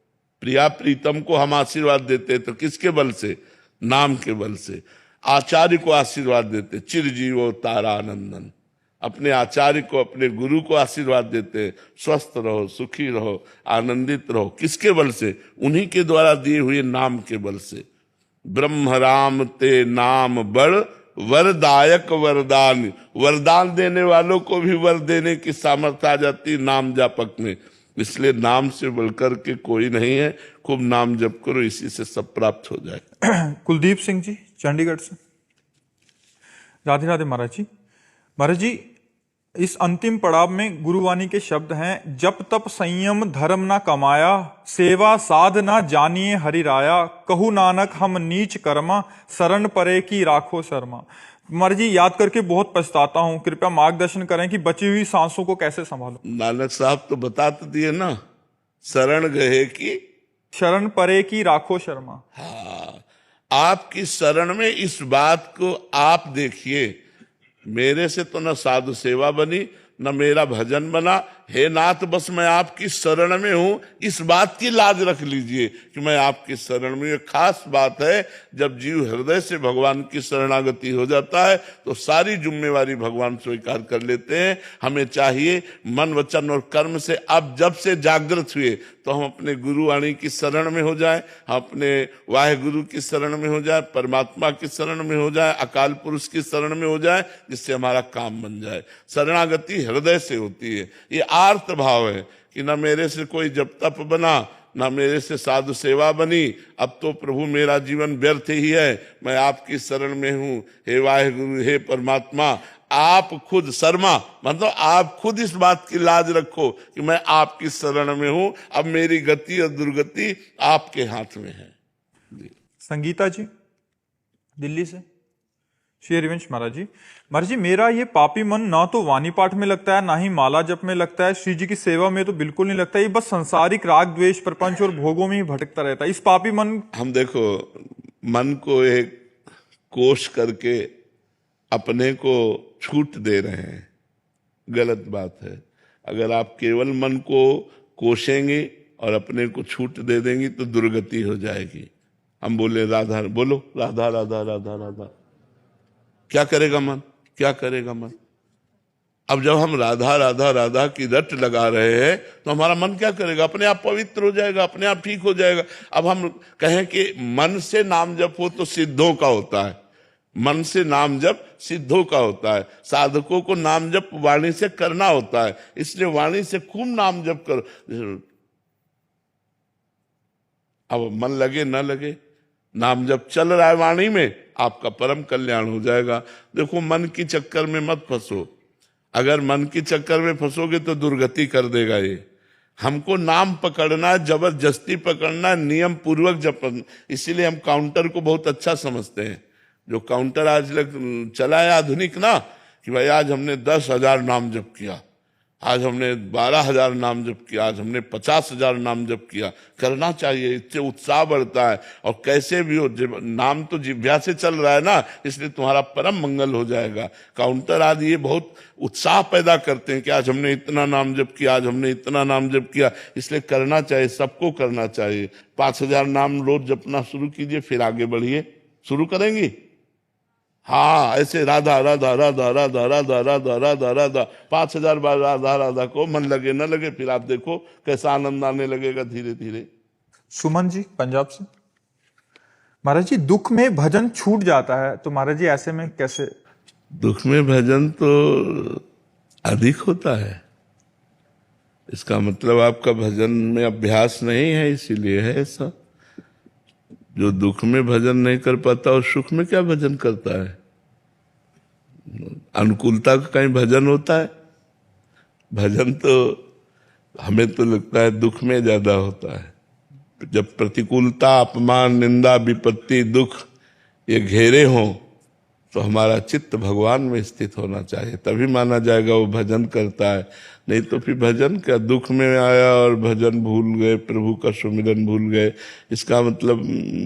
प्रिया प्रीतम को हम आशीर्वाद देते तो किसके बल से? नाम के बल से। आचार्य को आशीर्वाद देते चिरजीवो तारानंदन। अपने आचार्य को, अपने गुरु को आशीर्वाद देते, स्वस्थ रहो, सुखी रहो, आनंदित रहो। किसके बल से? उन्हीं के द्वारा दिए हुए नाम के बल से। ब्रह्म राम ते नाम बड़ वरदायक वरदान। वरदान देने वालों को भी वर देने की सामर्थ्य आ जाती नाम जापक में। इसलिए नाम से बढ़कर के कोई नहीं है। खूब नाम जप करो, इसी से सब प्राप्त हो जाए। कुलदीप सिंह जी चंडीगढ़ से। राधे राधे महाराज जी। महाराज जी, इस अंतिम पड़ाव में गुरुवाणी के शब्द हैं, जप तप संयम धर्म ना कमाया, सेवा साध ना जानिए हरि राया, कहू नानक हम नीच कर्मा, शरण परे की राखो शर्मा। महाराज जी, याद करके बहुत पछताता हूं, कृपया मार्गदर्शन करें कि बची हुई सांसों को कैसे संभालूं। नानक साहब तो बता तो दिए ना, शरण गए की शरण परे की राखो शर्मा। हाँ, आपकी शरण में इस बात को आप देखिए। मेरे से तो न साधु सेवा बनी, न मेरा भजन बना। हे नाथ, बस मैं आपकी शरण में हूं, इस बात की लाज रख लीजिए कि मैं आपकी शरण में। ये खास बात है, जब जीव हृदय से भगवान की शरणागति हो जाता है तो सारी जिम्मेवारी भगवान स्वीकार कर लेते हैं। हमें चाहिए मन वचन और कर्म से अब जब से जागृत हुए तो हम अपने गुरुवाणी की शरण में हो जाए, हम अपने वाहे गुरु की शरण में हो जाए, परमात्मा की शरण में हो जाए, अकाल पुरुष की शरण में हो जाए, जिससे हमारा काम बन जाए। शरणागति हृदय से होती है। ये आर्त भाव है कि न मेरे से कोई जप तप बना, ना मेरे से साधु सेवा बनी, अब तो प्रभु मेरा जीवन व्यर्थ ही है, मैं आपकी शरण में हूं। हे वाहेगुरु, हे परमात्मा, आप खुद शर्मा, मतलब आप खुद इस बात की लाज रखो कि मैं आपकी शरण में हूं। अब मेरी गति और दुर्गति आपके हाथ में है। संगीता जी दिल्ली से। श्री हरिवंश महाराज जी। महाराज जी, मेरा ये पापी मन ना तो वाणी पाठ में लगता है, ना ही माला जप में लगता है, श्री जी की सेवा में तो बिल्कुल नहीं लगता है। ये बस सांसारिक राग द्वेष प्रपंच और भोगों में ही भटकता रहता है। इस पापी मन, हम देखो, मन को एक कोष करके अपने को छूट दे रहे हैं, गलत बात है। अगर आप केवल मन को कोसेंगे और अपने को छूट दे देंगी तो दुर्गति हो जाएगी। हम बोले राधा, बोलो राधा राधा राधा राधा, क्या करेगा मन? क्या करेगा मन? अब जब हम राधा राधा राधा की रट लगा रहे हैं तो हमारा मन क्या करेगा? अपने आप पवित्र हो जाएगा, अपने आप ठीक हो जाएगा। अब हम कहें कि मन से नाम जप हो तो सिद्धों का होता है, मन से नाम जप सिद्धों का होता है। साधकों को नाम जप वाणी से करना होता है, इसलिए वाणी से खूब नाम जप करो। अब मन लगे न लगे, नाम जब चल रहा है वाणी में, आपका परम कल्याण हो जाएगा। देखो, मन की चक्कर में मत फंसो। अगर मन की चक्कर में फंसोगे तो दुर्गति कर देगा ये। हमको नाम पकड़ना है, जबरदस्ती पकड़ना है, नियम पूर्वक जपना। इसीलिए हम काउंटर को बहुत अच्छा समझते हैं। जो काउंटर आज लग चला है आधुनिक ना, कि भाई आज हमने 10,000 नाम जप किया, आज हमने 12,000 नाम जप किया, आज हमने 50,000 नाम जप किया। करना चाहिए, इससे उत्साह बढ़ता है। और कैसे भी हो, नाम तो जिह्वा से चल रहा है ना, इसलिए तुम्हारा परम मंगल हो जाएगा। काउंटर आदि ये बहुत उत्साह पैदा करते हैं कि आज हमने इतना नाम जप किया, आज हमने इतना नाम जप किया। इसलिए करना चाहिए, सबको करना चाहिए। 5,000 नाम रोज जपना शुरू कीजिए, फिर आगे बढ़िए। शुरू करेंगी? हाँ, ऐसे राधा राधा राधा राधा राधा राधा राधा राधा 5,000 बार राधा राधा को, मन लगे न लगे, फिर आप देखो कैसा आनंद आने लगेगा धीरे धीरे। सुमन जी पंजाब से। महाराज जी, दुख में भजन छूट जाता है तो महाराज जी ऐसे में कैसे? दुख में भजन तो अधिक होता है, इसका मतलब आपका भजन में अभ्यास नहीं है, इसीलिए है ऐसा। जो दुख में भजन नहीं कर पाता और सुख में क्या भजन करता है? अनुकूलता का कहीं भजन होता है? भजन तो हमें तो लगता है दुख में ज्यादा होता है। जब प्रतिकूलता, अपमान, निंदा, विपत्ति, दुख ये घेरे हों तो हमारा चित्त भगवान में स्थित होना चाहिए, तभी माना जाएगा वो भजन करता है। नहीं तो फिर भजन क्या, दुख में आया और भजन भूल गए, प्रभु का सुमिरन भूल गए, इसका मतलब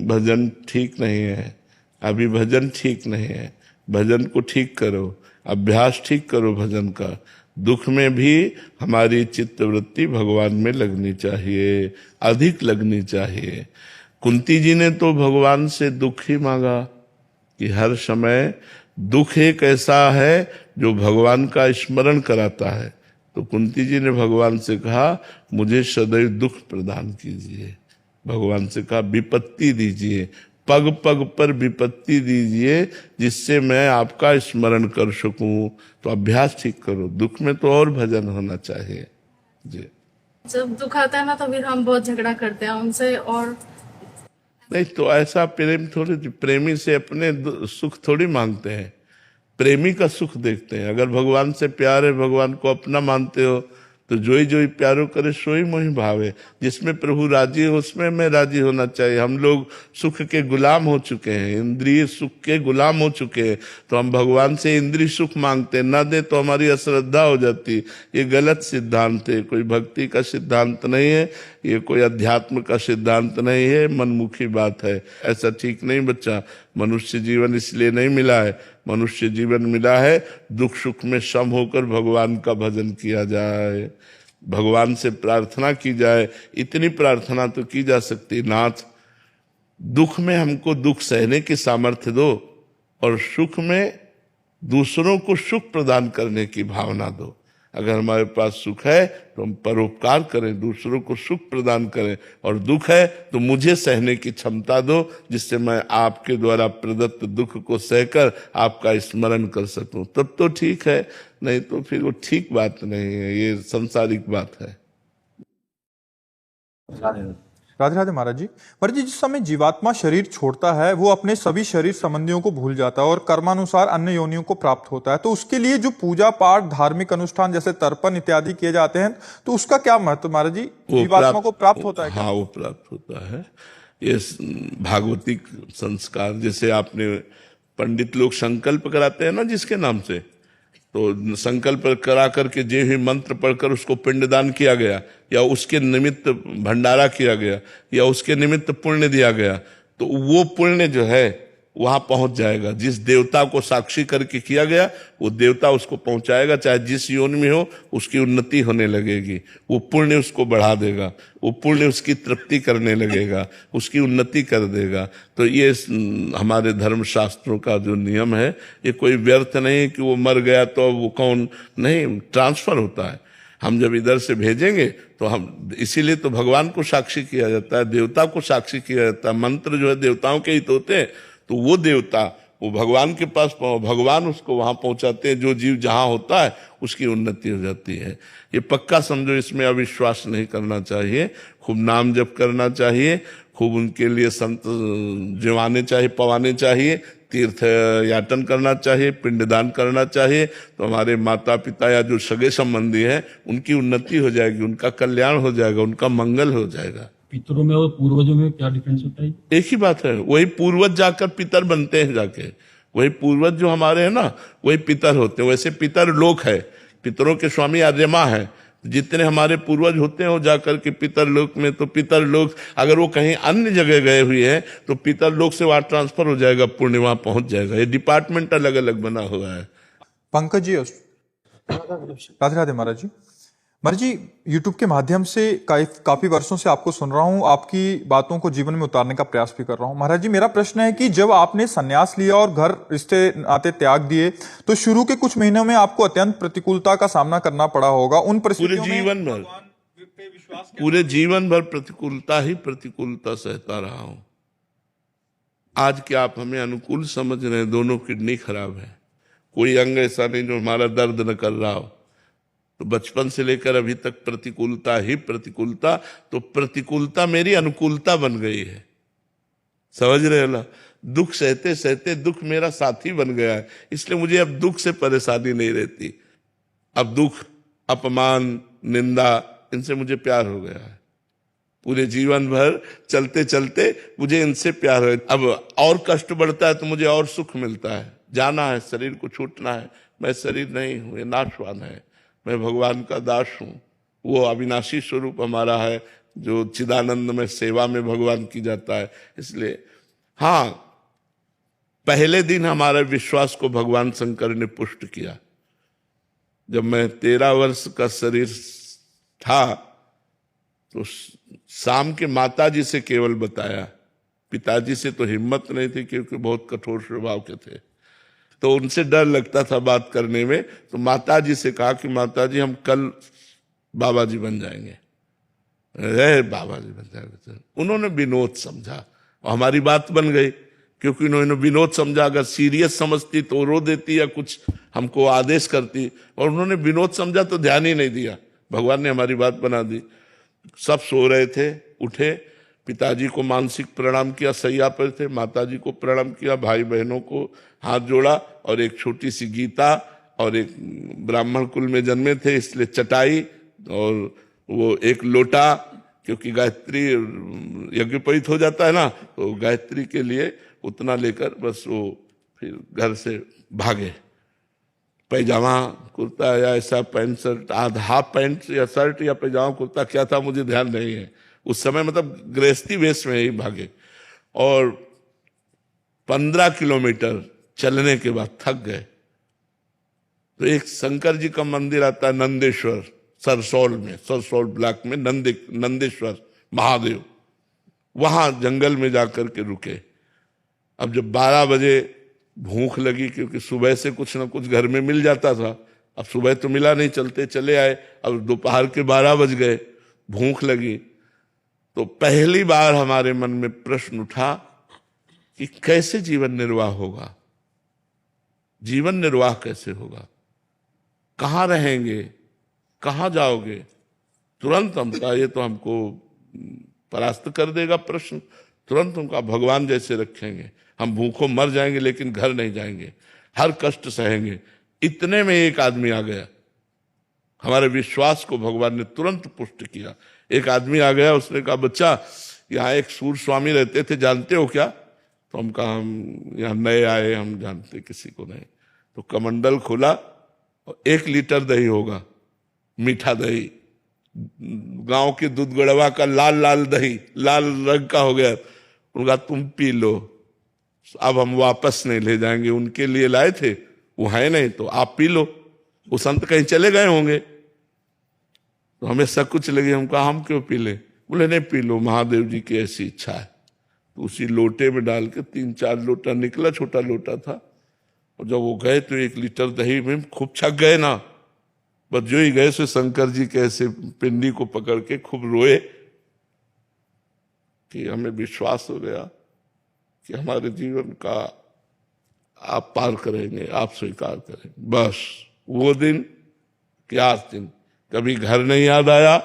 भजन ठीक नहीं है। अभी भजन ठीक नहीं है, भजन को ठीक करो, अभ्यास ठीक करो भजन का। दुख में भी हमारी चित्तवृत्ति भगवान में लगनी चाहिए, अधिक लगनी चाहिए। कुंती जी ने तो भगवान से दुख ही मांगा कि हर समय दुख एक ऐसा है जो भगवान का स्मरण कराता है। तो कुंती जी ने भगवान से कहा मुझे सदैव दुख प्रदान कीजिए, भगवान से कहा विपत्ति दीजिए, पग पग पर विपत्ति दीजिए, जिससे मैं आपका स्मरण कर सकूं। तो अभ्यास ठीक करो, दुख में तो और भजन होना चाहिए जी। जब दुख आता है ना तो फिर हम बहुत झगड़ा करते हैं उनसे, और नहीं तो ऐसा प्रेम थोड़ी, प्रेमी से अपने सुख थोड़ी मांगते हैं, प्रेमी का सुख देखते हैं। अगर भगवान से प्यार है, भगवान को अपना मानते हो, तो जोई जोई प्यारो करे सोई मोहि भावे। जिसमें प्रभु राजी हो उसमें मैं राजी होना चाहिए। हम लोग सुख के गुलाम हो चुके हैं, इंद्रिय सुख के गुलाम हो चुके हैं, तो हम भगवान से इंद्रिय सुख मांगते हैं, ना दे तो हमारी अश्रद्धा हो जाती। ये गलत सिद्धांत है, कोई भक्ति का सिद्धांत नहीं है, ये कोई अध्यात्म का सिद्धांत नहीं है, मनमुखी बात है। ऐसा ठीक नहीं बच्चा। मनुष्य जीवन इसलिए नहीं मिला है, मनुष्य जीवन मिला है दुख सुख में सम होकर भगवान का भजन किया जाए, भगवान से प्रार्थना की जाए। इतनी प्रार्थना तो की जा सकती, नाथ दुख में हमको दुख सहने की सामर्थ्य दो, और सुख में दूसरों को सुख प्रदान करने की भावना दो। अगर हमारे पास सुख है तो हम परोपकार करें, दूसरों को सुख प्रदान करें, और दुख है तो मुझे सहने की क्षमता दो, जिससे मैं आपके द्वारा प्रदत्त दुख को सहकर आपका स्मरण कर सकूं। तब तो ठीक है, नहीं तो फिर वो ठीक बात नहीं है, ये सांसारिक बात है। राधे राधे महाराज जी। महाराज जी, जिस समय जीवात्मा शरीर छोड़ता है वो अपने सभी शरीर संबंधियों को भूल जाता है और कर्मानुसार अन्य योनियों को प्राप्त होता है, तो उसके लिए जो पूजा पाठ धार्मिक अनुष्ठान जैसे तर्पण इत्यादि किए जाते हैं, तो उसका क्या महत्व महाराज जी? जीवात्मा को प्राप्त होता है क्या? हाँ, वो प्राप्त होता है। ये भागवतिक संस्कार, जैसे आपने पंडित लोग संकल्प कराते हैं ना जिसके नाम से, तो संकल्प करा करके जो ही मंत्र पढ़कर उसको पिंडदान किया गया, या उसके निमित्त भंडारा किया गया, या उसके निमित्त पुण्य दिया गया, तो वो पुण्य जो है वहां पहुंच जाएगा। जिस देवता को साक्षी करके किया गया वो देवता उसको पहुंचाएगा, चाहे जिस योनि में हो उसकी उन्नति होने लगेगी, वो पुण्य उसको बढ़ा देगा, वो पुण्य उसकी तृप्ति करने लगेगा, उसकी उन्नति कर देगा। तो ये हमारे धर्म शास्त्रों का जो नियम है, ये कोई व्यर्थ नहीं है कि वो मर गया तो वो कौन, नहीं, ट्रांसफर होता है। हम जब इधर से भेजेंगे तो हम, इसीलिए तो भगवान को साक्षी किया जाता है, देवता को साक्षी किया जाता है। मंत्र जो है देवताओं के ही तो होते हैं, तो वो देवता वो भगवान के पास, भगवान उसको वहां पहुंचाते हैं। जो जीव जहां होता है उसकी उन्नति हो जाती है। ये पक्का समझो, इसमें अविश्वास नहीं करना चाहिए। खूब नाम जप करना चाहिए, खूब उनके लिए संत जिवाने चाहिए, पवाने चाहिए, तीर्थ याटन करना चाहिए, पिंडदान करना चाहिए। तो हमारे माता पिता या जो सगे संबंधी हैं उनकी उन्नति हो जाएगी, उनका कल्याण हो जाएगा, उनका मंगल हो जाएगा। पितरों में और पूर्वजों में क्या डिफरेंस होता है? एक ही बात है, वही पूर्वज जाकर पितर बनते हैं, जाके वही पूर्वज जो हमारे हैं ना वही पितर होते हैं। वैसे पितर लोक है, पितरों के स्वामी आर्यमा है। जितने हमारे पूर्वज होते हैं वो जाकर के पितर लोक में, तो पितर लोक अगर वो कहीं अन्य जगह गए हुए हैं तो पितर लोक से वहां ट्रांसफर हो जाएगा, पुण्य वहां पहुंच जाएगा। ये डिपार्टमेंट अलग अलग बना हुआ है। पंकज जी, राधे राधे महाराज जी। महाराज जी, यूट्यूब के माध्यम से काफी वर्षों से आपको सुन रहा हूं, आपकी बातों को जीवन में उतारने का प्रयास भी कर रहा हूं। महाराज जी, मेरा प्रश्न है कि जब आपने संन्यास लिया और घर रिश्ते नाते त्याग दिए, तो शुरू के कुछ महीनों में आपको अत्यंत प्रतिकूलता का सामना करना पड़ा होगा। उन परिस्थितियों में पूरे जीवन भर प्रतिकूलता ही प्रतिकूलता सहता रहा हूं। आज क्या आप हमें अनुकूल समझ रहे हैं? दोनों किडनी खराब है, कोई अंग ऐसा नहीं जो हमारा दर्द न कर रहा हो। तो बचपन से लेकर अभी तक प्रतिकूलता ही प्रतिकूलता, तो प्रतिकूलता मेरी अनुकूलता बन गई है, समझ रहे हो ना? दुख सहते सहते दुख मेरा साथी बन गया है, इसलिए मुझे अब दुख से परेशानी नहीं रहती। अब दुख, अपमान, निंदा, इनसे मुझे प्यार हो गया है। पूरे जीवन भर चलते चलते मुझे इनसे प्यार है। अब और कष्ट बढ़ता है तो मुझे और सुख मिलता है। जाना है, शरीर को छूटना है। मैं शरीर नहीं हूँ, ये नाशवान है, मैं भगवान का दास हूँ। वो अविनाशी स्वरूप हमारा है जो चिदानंद में सेवा में भगवान की जाता है। इसलिए हाँ, पहले दिन हमारे विश्वास को भगवान शंकर ने पुष्ट किया। जब मैं 13 वर्ष का शरीर था तो शाम के माताजी से केवल बताया, पिताजी से तो हिम्मत नहीं थी क्योंकि बहुत कठोर स्वभाव के थे, तो उनसे डर लगता था बात करने में। तो माताजी से कहा कि माताजी हम कल बाबा जी बन जाएंगे, बाबा जी बन जाएंगे। उन्होंने विनोद समझा और हमारी बात बन गई, क्योंकि उन्होंने विनोद समझा। अगर सीरियस समझती तो रो देती या कुछ हमको आदेश करती, और उन्होंने विनोद समझा तो ध्यान ही नहीं दिया। भगवान ने हमारी बात बना दी। सब सो रहे थे, उठे, पिताजी को मानसिक प्रणाम किया, सैया पर थे, माताजी को प्रणाम किया, भाई बहनों को हाथ जोड़ा, और एक छोटी सी गीता, और एक ब्राह्मण कुल में जन्मे थे इसलिए चटाई, और वो एक लोटा, क्योंकि गायत्री यज्ञोपवीत हो जाता है ना, तो गायत्री के लिए उतना लेकर बस वो फिर घर से भागे। पैजामा कुर्ता या ऐसा पैंट शर्ट, हाफ पैंट या शर्ट या पैजामा कुर्ता क्या था मुझे ध्यान नहीं है उस समय, मतलब गृहस्थी वेश में ही भागे। और 15 किलोमीटर चलने के बाद थक गए तो एक शंकर जी का मंदिर आता है नंदेश्वर, सरसौल ब्लॉक में नंदेश्वर महादेव, वहां जंगल में जाकर के रुके। अब जब 12 बजे भूख लगी, क्योंकि सुबह से कुछ ना कुछ घर में मिल जाता था, अब सुबह तो मिला नहीं, चलते चले आए। अब दोपहर के 12 बज गए, भूख लगी, तो पहली बार हमारे मन में प्रश्न उठा कि कैसे जीवन निर्वाह होगा, जीवन निर्वाह कैसे होगा, कहाँ रहेंगे, कहाँ जाओगे। तुरंत हम कहा ये तो हमको परास्त कर देगा प्रश्न। तुरंत उनका भगवान जैसे रखेंगे, हम भूखों मर जाएंगे लेकिन घर नहीं जाएंगे, हर कष्ट सहेंगे। इतने में एक आदमी आ गया, हमारे विश्वास को भगवान ने तुरंत पुष्ट किया। एक आदमी आ गया, उसने कहा बच्चा यहाँ एक सूर स्वामी रहते थे, जानते हो क्या? तो हम कहा हम यहाँ नए आए, हम जानते किसी को नहीं। तो कमंडल खोला और 1 लीटर दही होगा, मीठा दही, गांव के दूध गड़वा का लाल दही, लाल रंग का हो गया। उनका तुम पी लो, अब हम वापस नहीं ले जाएंगे, उनके लिए लाए थे, वो है नहीं तो आप पी लो, वो संत कहीं चले गए होंगे। तो हमें सब कुछ लगे, हम कहा हम क्यों पी ले? बोले नहीं पी लो, महादेव जी की ऐसी इच्छा है। तो उसी लोटे में डाल के 3-4 लोटा निकला, छोटा लोटा था। और जब वो गए तो 1 लीटर दही में खूब छक गए ना, बस जो ही गए सो शंकर जी के ऐसे पिंडी को पकड़ के खूब रोए कि हमें विश्वास हो गया कि हमारे जीवन का आप पार करेंगे, आप स्वीकार करेंगे। बस वो दिन क्या दिन, कभी घर नहीं याद आया,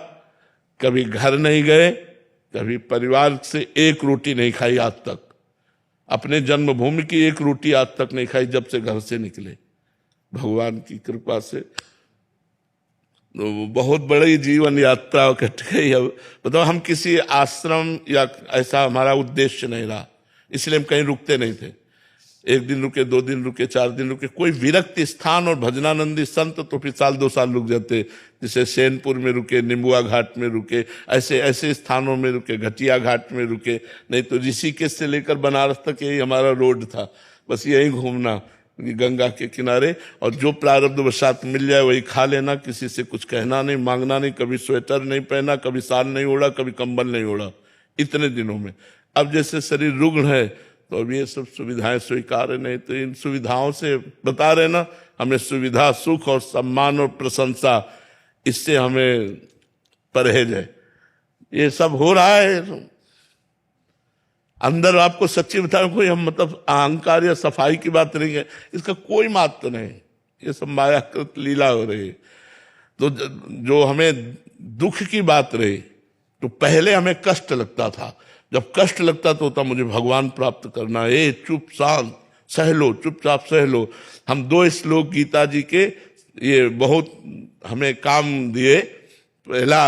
कभी घर नहीं गए, कभी परिवार से एक रोटी नहीं खाई आज तक, अपने जन्मभूमि की एक रोटी आज तक नहीं खाई जब से घर से निकले, भगवान की कृपा से। तो बहुत बड़ी जीवन यात्रा कट गई। अब बताओ, हम किसी आश्रम या ऐसा हमारा उद्देश्य नहीं रहा, इसलिए हम कहीं रुकते नहीं थे। 1 दिन रुके, 2 दिन रुके, 4 दिन रुके, कोई विरक्त स्थान और भजनानंदी संत तो फिर 1-2 साल रुक जाते, जैसे सैनपुर में रुके, निम्बुआ घाट में रुके, ऐसे ऐसे स्थानों में रुके, घटिया घाट में रुके। नहीं तो ऋषिकेश से लेकर बनारस तक यही हमारा रोड था, बस यही घूमना गंगा के किनारे, और जो प्रारब्ध वशात मिल जाए वही खा लेना, किसी से कुछ कहना नहीं, मांगना नहीं, कभी स्वेटर नहीं पहना, कभी शाल नहीं ओढ़ा, कभी कंबल नहीं ओढ़ा, इतने दिनों में। अब जैसे शरीर रुग्ण है तो अब ये सब सुविधाएं स्वीकार नहीं, तो इन सुविधाओं से बता रहे ना, हमें सुविधा, सुख और सम्मान और प्रशंसा, इससे हमें परहेज है। ये सब हो रहा है अंदर। आपको सच्ची बताऊं, कोई हम मतलब अहंकार या सफाई की बात नहीं है, इसका कोई महत्व नहीं, ये सब मायाकृत लीला हो रही है। तो जो हमें दुख की बात रही, तो पहले हमें कष्ट लगता था, जब कष्ट लगता तो होता मुझे भगवान प्राप्त करना है, चुप शांत सह लो, चुपचाप सह लो। हम 2 श्लोक गीता जी के ये बहुत हमें काम दिए। पहला,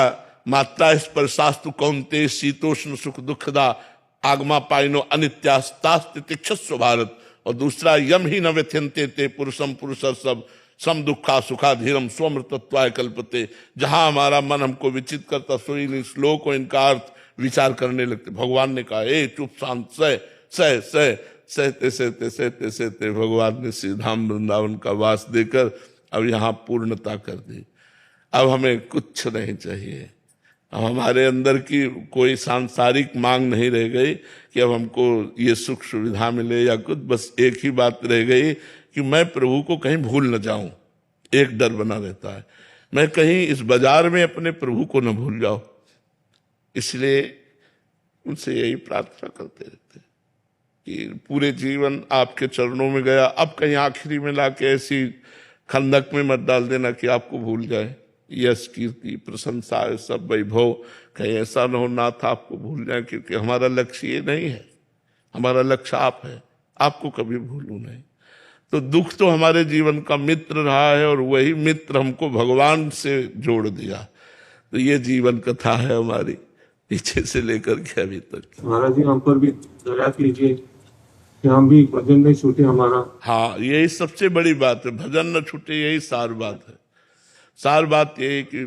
मात्रा स्पर्शास्तु कौन्तेय शीतोष्ण सुख दुखदा आगमा पाइनो अनित्यास्तास्ति तिक्षस्व भारत और दूसरा यम ही न व्यथ्यन्ते ते पुरुषम पुरुष सब सम दुखा सुखा धीरम स्वमृतत्वाय कल्पते। जहां हमारा मन हमको विचित करता सो इन श्लोक को इनका अर्थ विचार करने लगते। भगवान ने कहा ए चुप शांत सह सह सह सहते सहते सहते सहते भगवान ने श्री धाम वृंदावन का वास देकर अब यहाँ पूर्णता कर दी। अब हमें कुछ नहीं चाहिए, अब हमारे अंदर की कोई सांसारिक मांग नहीं रह गई कि अब हमको ये सुख सुविधा मिले या कुछ, बस एक ही बात रह गई कि मैं प्रभु को कहीं भूल न जाऊं। एक डर बना रहता है, मैं कहीं इस बाजार में अपने प्रभु को न भूल जाऊं। इसलिए उनसे यही प्रार्थना करते रहते कि पूरे जीवन आपके चरणों में गया, अब कहीं आखिरी में लाके ऐसी खंदक में मत डाल देना कि आपको भूल जाए। यश कीर्ति प्रशंसा सब वैभव कहीं ऐसा न हो नाथ आपको भूल जाए, क्योंकि हमारा लक्ष्य ये नहीं है, हमारा लक्ष्य आप है, आपको कभी भूलूं नहीं। तो दुख तो हमारे जीवन का मित्र रहा है और वही मित्र हमको भगवान से जोड़ दिया। तो ये जीवन कथा है हमारी पीछे से लेकर के अभी तक। महाराज जी हम पर भी दया कीजिए कि हम भी भजन नहीं छूटे हमारा। हाँ, यही सबसे बड़ी बात है, भजन न छूटे, यही सार बात है। सार बात यही कि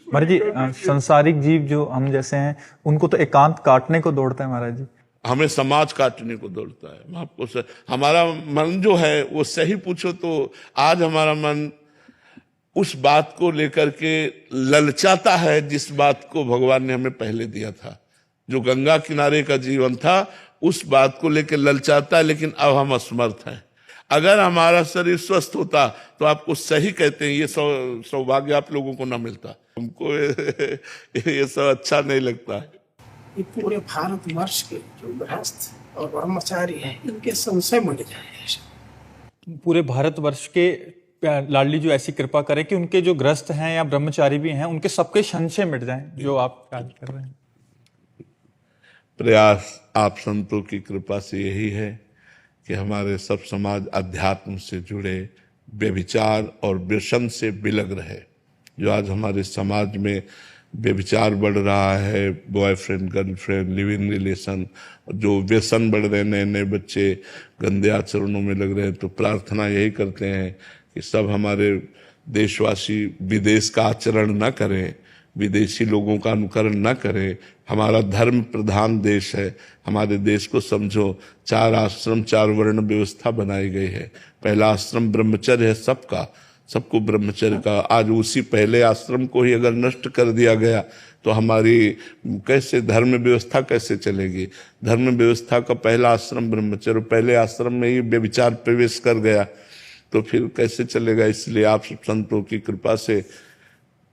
महाराज जी संसारिक जीव जो हम जैसे हैं उनको तो एकांत काटने को दौड़ता है महाराज जी, हमें समाज काटने को दौड़ता है। मैं आपको हमारा मन जो है वो सही पूछो तो आज हमारा मन उस बात को लेकर के ललचाता है जिस बात को भगवान ने हमें पहले दिया था। जो गंगा किनारे का जीवन था उस बात को लेकर ललचाता है, लेकिन अब हम असमर्थ हैं। अगर हमारा शरीर स्वस्थ होता तो आपको सही कहते हैं ये सौभाग्य आप लोगों को ना मिलता, हमको ये सब अच्छा नहीं लगता है। ये पूरे भारतवर्ष के जो गृहस्थ और ब्रह्मचारी हैं इनके संशय मिट जाए। पूरे भारतवर्ष के लाडली जो ऐसी कृपा करे कि उनके जो गृहस्थ हैं या ब्रह्मचारी भी हैं उनके सबके संशय मिट जाएं, जो आप कार्य कर रहे हैं। प्रयास आप संतों की कृपा से यही है कि हमारे सब समाज अध्यात्म से जुड़े, व्यभिचार और व्यसन से बिलग रहे। जो आज हमारे समाज में व्यभिचार बढ़ रहा है, boyfriend girlfriend live in relation, जो व्यसन बढ़ रहे, नए नए बच्चे गंदे आचरणों में लग रहे हैं, तो प्रार्थना यही करते हैं कि सब हमारे देशवासी विदेश का आचरण न करें, विदेशी लोगों का अनुकरण न करें। हमारा धर्म प्रधान देश है, हमारे देश को समझो। 4 आश्रम 4 वर्ण व्यवस्था बनाई गई है। पहला आश्रम ब्रह्मचर्य है सबका, सबको ब्रह्मचर्य का। आज उसी पहले आश्रम को ही अगर नष्ट कर दिया गया तो हमारी कैसे धर्म व्यवस्था कैसे चलेगी। धर्म व्यवस्था का पहला आश्रम ब्रह्मचर्य, पहले आश्रम में ही व्यभिचार प्रवेश कर गया तो फिर कैसे चलेगा। इसलिए आप सब संतों की कृपा से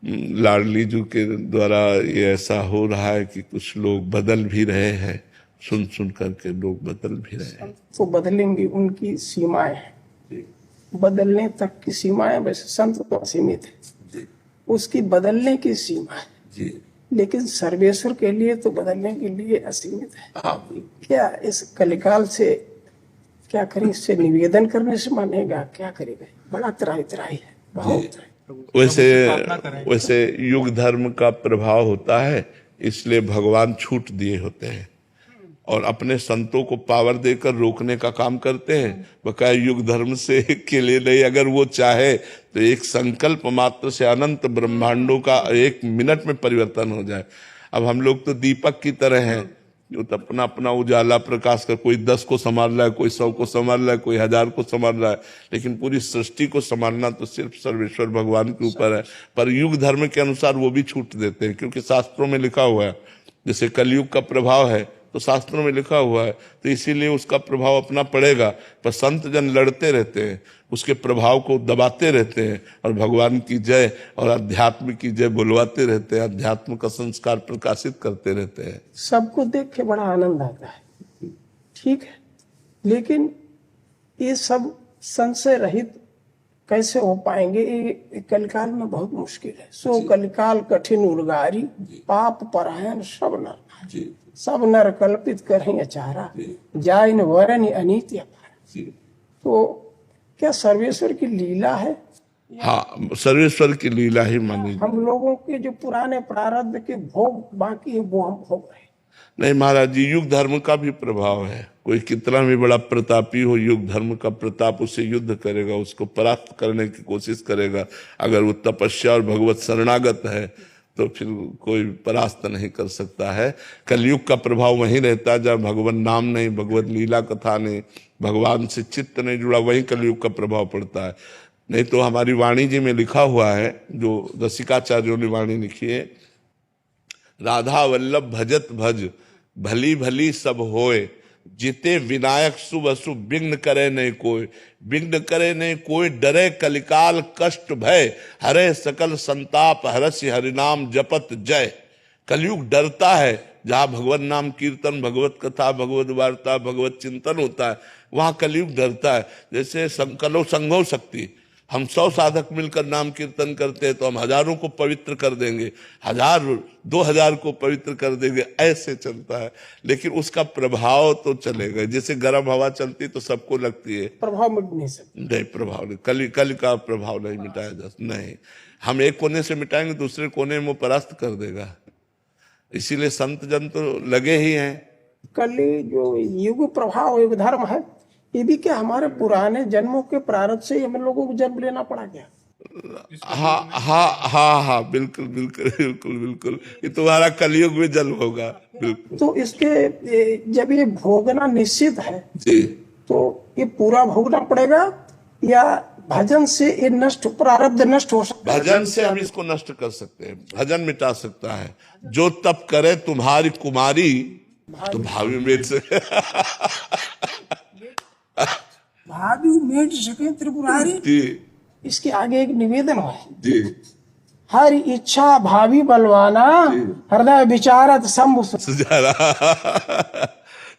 लाडली जी के द्वारा ये ऐसा हो रहा है कि कुछ लोग बदल भी रहे हैं, सुन सुन करके लोग बदल भी रहे हैं। तो बदलेंगे, उनकी सीमाएं हैं, बदलने तक की सीमाएं। वैसे संत तो असीमित है, उसकी बदलने की सीमा है, लेकिन सर्वेश्वर के लिए तो बदलने के लिए असीमित है। क्या इस कलिकाल से क्या करें, इससे निवेदन करने से मानेगा, क्या करेगा। बड़ा त्राही त्राही है, बहुत। वैसे युग धर्म का प्रभाव होता है, इसलिए भगवान छूट दिए होते हैं और अपने संतों को पावर देकर रोकने का काम करते हैं। बकाया युग धर्म से के लिए नहीं, अगर वो चाहे तो एक संकल्प मात्र से अनंत ब्रह्मांडों का 1 मिनट में परिवर्तन हो जाए। अब हम लोग तो दीपक की तरह हैं, जो तो अपना अपना उजाला प्रकाश कर, कोई 10 को संभाल रहा है, कोई 100 को संभाल रहा है, कोई 1000 को संभाल रहा है, लेकिन पूरी सृष्टि को संभालना तो सिर्फ सर्वेश्वर भगवान के ऊपर है। पर युग धर्म के अनुसार वो भी छूट देते हैं, क्योंकि शास्त्रों में लिखा हुआ है, जैसे कलयुग का प्रभाव है तो शास्त्रों में लिखा हुआ है, तो इसीलिए उसका प्रभाव अपना पड़ेगा। पर संत जन लड़ते रहते हैं, उसके प्रभाव को दबाते रहते हैं और भगवान की जय और अध्यात्म की जय बुलवाते रहते हैं, अध्यात्म का संस्कार प्रकाशित करते रहते हैं। सबको देख के बड़ा आनंद आता है, ठीक है, लेकिन ये सब संशय रहित कैसे हो पाएंगे, ये कलिकाल में बहुत मुश्किल है। सो कलिकाल कठिन उर्गारी, पाप परायण सब नर, सब नर कल्पित करें अचारा, जाय न वरन अनित्य अपारा। तो क्या सर्वेश्वर की लीला है? हाँ, सर्वेश्वर की लीला ही मानी। हम लोगों के जो पुराने प्रारब्ध के भोग बाकी है वो हम भोग रहे हैं। नहीं महाराज जी, युग धर्म का भी प्रभाव है। कोई कितना भी बड़ा प्रतापी हो, युग धर्म का प्रताप उससे युद्ध करेगा, उसको परास्त करने की कोशिश करेगा। अगर वो तपस्या और भगवत शरणागत है तो फिर कोई परास्त नहीं कर सकता है। कलयुग का प्रभाव वहीं रहता है जब भगवान नाम नहीं, भगवत लीला कथा नहीं, भगवान से चित्त नहीं जुड़ा, वहीं कलयुग का प्रभाव पड़ता है। नहीं तो हमारी वाणी जी में लिखा हुआ है, जो रसिकाचार्यों ने वाणी लिखी है, राधा वल्लभ भजत भज भली भली सब होए, जिते विनायक शुभ अशुभ विघ्न करे नहीं कोई, विघ्न करे नहीं कोई, डरे कलिकाल कष्ट भय, हरे सकल संताप हरसि हरिनाम जपत जय। कलयुग डरता है, जहाँ भगवत नाम कीर्तन, भगवत कथा, भगवत वार्ता, भगवत चिंतन होता है, वहाँ कलयुग डरता है। जैसे कलो संघो शक्ति, हम 100 साधक मिलकर नाम कीर्तन करते हैं तो हम हजारों को पवित्र कर देंगे, 1000-2000 को पवित्र कर देंगे, ऐसे चलता है। लेकिन उसका प्रभाव तो चलेगा। जैसे गर्म हवा चलती तो सबको लगती है, प्रभाव मिट नहीं सकता। नहीं प्रभाव नहीं, कल का प्रभाव नहीं मिटाया जा सकता। नहीं, हम एक कोने से मिटाएंगे, दूसरे कोने में वो परास्त कर देगा। इसीलिए संत जन तो लगे ही हैं। कली जो युग प्रभाव युग धर्म है, ये भी क्या हमारे पुराने जन्मों के प्रारब्ध से हम लोगों को जन्म लेना पड़ा क्या? हाँ हाँ हाँ हाँ, बिल्कुल बिल्कुल बिल्कुल बिल्कुल, ये तुम्हारा कलयुग में जन्म होगा। बिल्कुल। तो इसके जब ये भोगना निश्चित है जी, तो ये पूरा भोगना पड़ेगा या भजन से ये नष्ट, प्रारब्ध नष्ट हो सकता है? भजन से हम इसको नष्ट कर सकते हैं, भजन मिटा सकता है। जो तप करे तुम्हारी कुमारी तो भावी मेट से भावी मेट सके त्रिपुरारी। जी इसके आगे एक निवेदन है जी, हर इच्छा भावी बलवाना, हृदय विचारत शंभु सुझारा।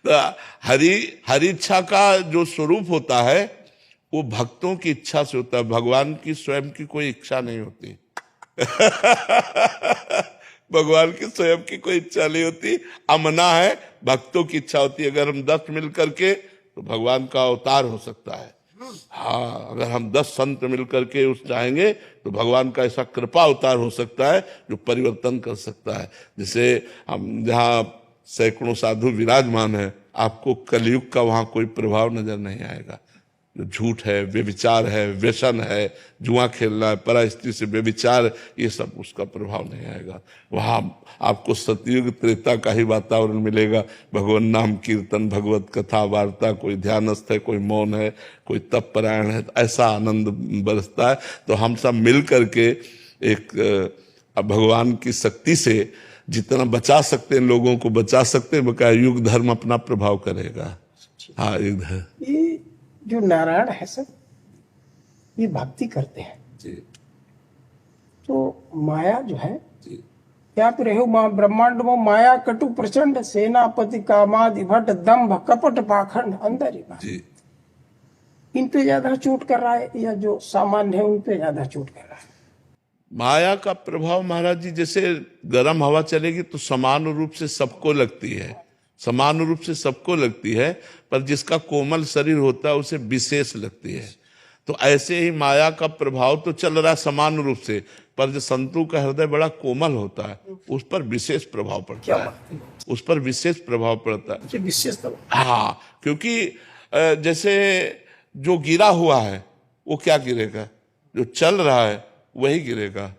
तो हरि इच्छा का जो स्वरूप होता है वो भक्तों की इच्छा से होता है, भगवान की स्वयं की कोई इच्छा नहीं होती। भगवान की स्वयं की कोई इच्छा नहीं होती, अमना है, भक्तों की इच्छा होती है। अगर हम 10 मिल करके तो भगवान का अवतार हो सकता है। हाँ, अगर हम 10 संत मिल करके उस चाहेंगे तो भगवान का ऐसा कृपा अवतार हो सकता है जो परिवर्तन कर सकता है। जैसे हम जहाँ सैकड़ों साधु विराजमान है, आपको कलयुग का वहाँ कोई प्रभाव नजर नहीं आएगा। जो झूठ है, व्यभिचार है, व्यसन है, जुआ खेलना है, परा स्त्री से व्यभिचार, ये सब उसका प्रभाव नहीं आएगा। वहाँ आपको सतयुग त्रेता का ही वातावरण मिलेगा। भगवान नाम कीर्तन, भगवत कथा वार्ता, कोई ध्यानस्थ है, कोई मौन है, कोई तप परायण है, तो ऐसा आनंद बरसता है। तो हम सब मिल करके एक भगवान की शक्ति से जितना बचा सकते हैं, लोगों को बचा सकते हैं, बकाया युग धर्म अपना प्रभाव करेगा। हाँ, युग धर्म। ये जो नारायण है सर, ये भक्ति करते हैं जी, तो माया जो है, क्या रहे माँ ब्रह्मांड में माया कटु प्रचंड, सेनापति कामादि भट्ट दम्भ कपट पाखंड अंदर ही जी। इन पे ज्यादा चोट कर रहा है या जो सामान्य है उन पे ज्यादा चोट कर रहा है? माया का प्रभाव महाराज जी, जैसे गर्म हवा चलेगी तो समान रूप से सबको लगती है, समान रूप से सबको लगती है, पर जिसका कोमल शरीर होता है उसे विशेष लगती है। तो ऐसे ही माया का प्रभाव तो चल रहा है समान रूप से, पर जो संतों का हृदय बड़ा कोमल होता है उस पर विशेष प्रभाव पड़ता है, उस पर विशेष प्रभाव पड़ता है। विशेष हाँ, क्योंकि जैसे जो गिरा हुआ है वो क्या गिरेगा, जो चल रहा है वही गिरेगा।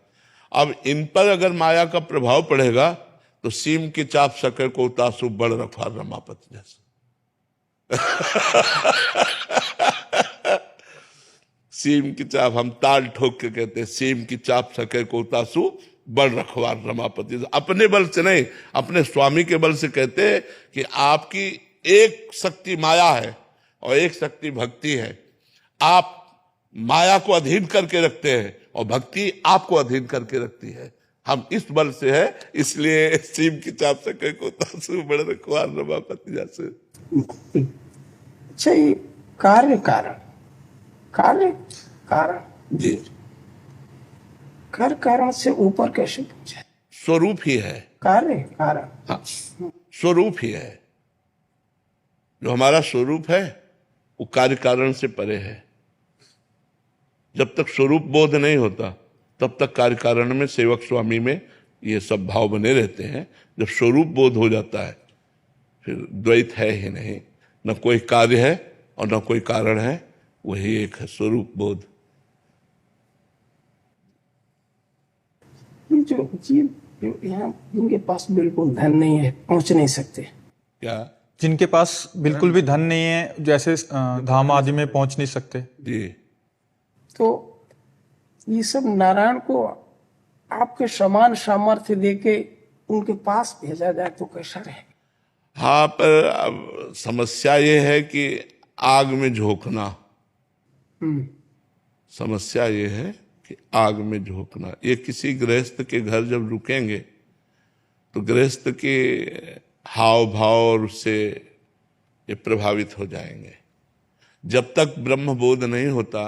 अब इन पर अगर माया का प्रभाव पड़ेगा तो सीम की चाप सके को तासु बड़ रखा रमापति जैसा। सीम की चाप, हम ताल ठोक के कहते हैं, सीम की चाप सके को तासु बड़ रखवार रमापति। अपने बल से नहीं, अपने स्वामी के बल से कहते हैं कि आपकी एक शक्ति माया है और एक शक्ति भक्ति है। आप माया को अधीन करके रखते हैं और भक्ति आपको अधीन करके रखती है। हम इस बल से है, इसलिए सीम की चाप से कहीं को तासु बड़ रखवार रमापति जैसे। अच्छा, ये कार्य कारण, कार्य कारण जी, कार्य कारण से ऊपर कैसे पहुंचे? स्वरूप ही है कार्य कारण। हाँ, स्वरूप ही है। जो हमारा स्वरूप है वो कार्य कारण से परे है। जब तक स्वरूप बोध नहीं होता तब तक कार्य कारण में, सेवक स्वामी में ये सब भाव बने रहते हैं। जब स्वरूप बोध हो जाता है फिर द्वैत है ही नहीं, न कोई कार्य है और न कोई कारण है, वही एक है स्वरूप बोध। ये जो जीव जो यहाँ जिनके पास बिल्कुल धन नहीं है, पहुंच नहीं सकते, क्या जिनके पास बिल्कुल भी धन नहीं है, जैसे धाम आदि में पहुंच नहीं सकते जी, तो ये सब नारायण को आपके समान सामर्थ्य देके उनके पास भेजा जाए तो कैसा रहे? हाँ, पर अब समस्या ये है कि आग में झोंकना, समस्या ये है कि आग में झोंकना। ये किसी गृहस्थ के घर जब रुकेंगे तो गृहस्थ के हाव भाव और उससे ये प्रभावित हो जाएंगे। जब तक ब्रह्म बोध नहीं होता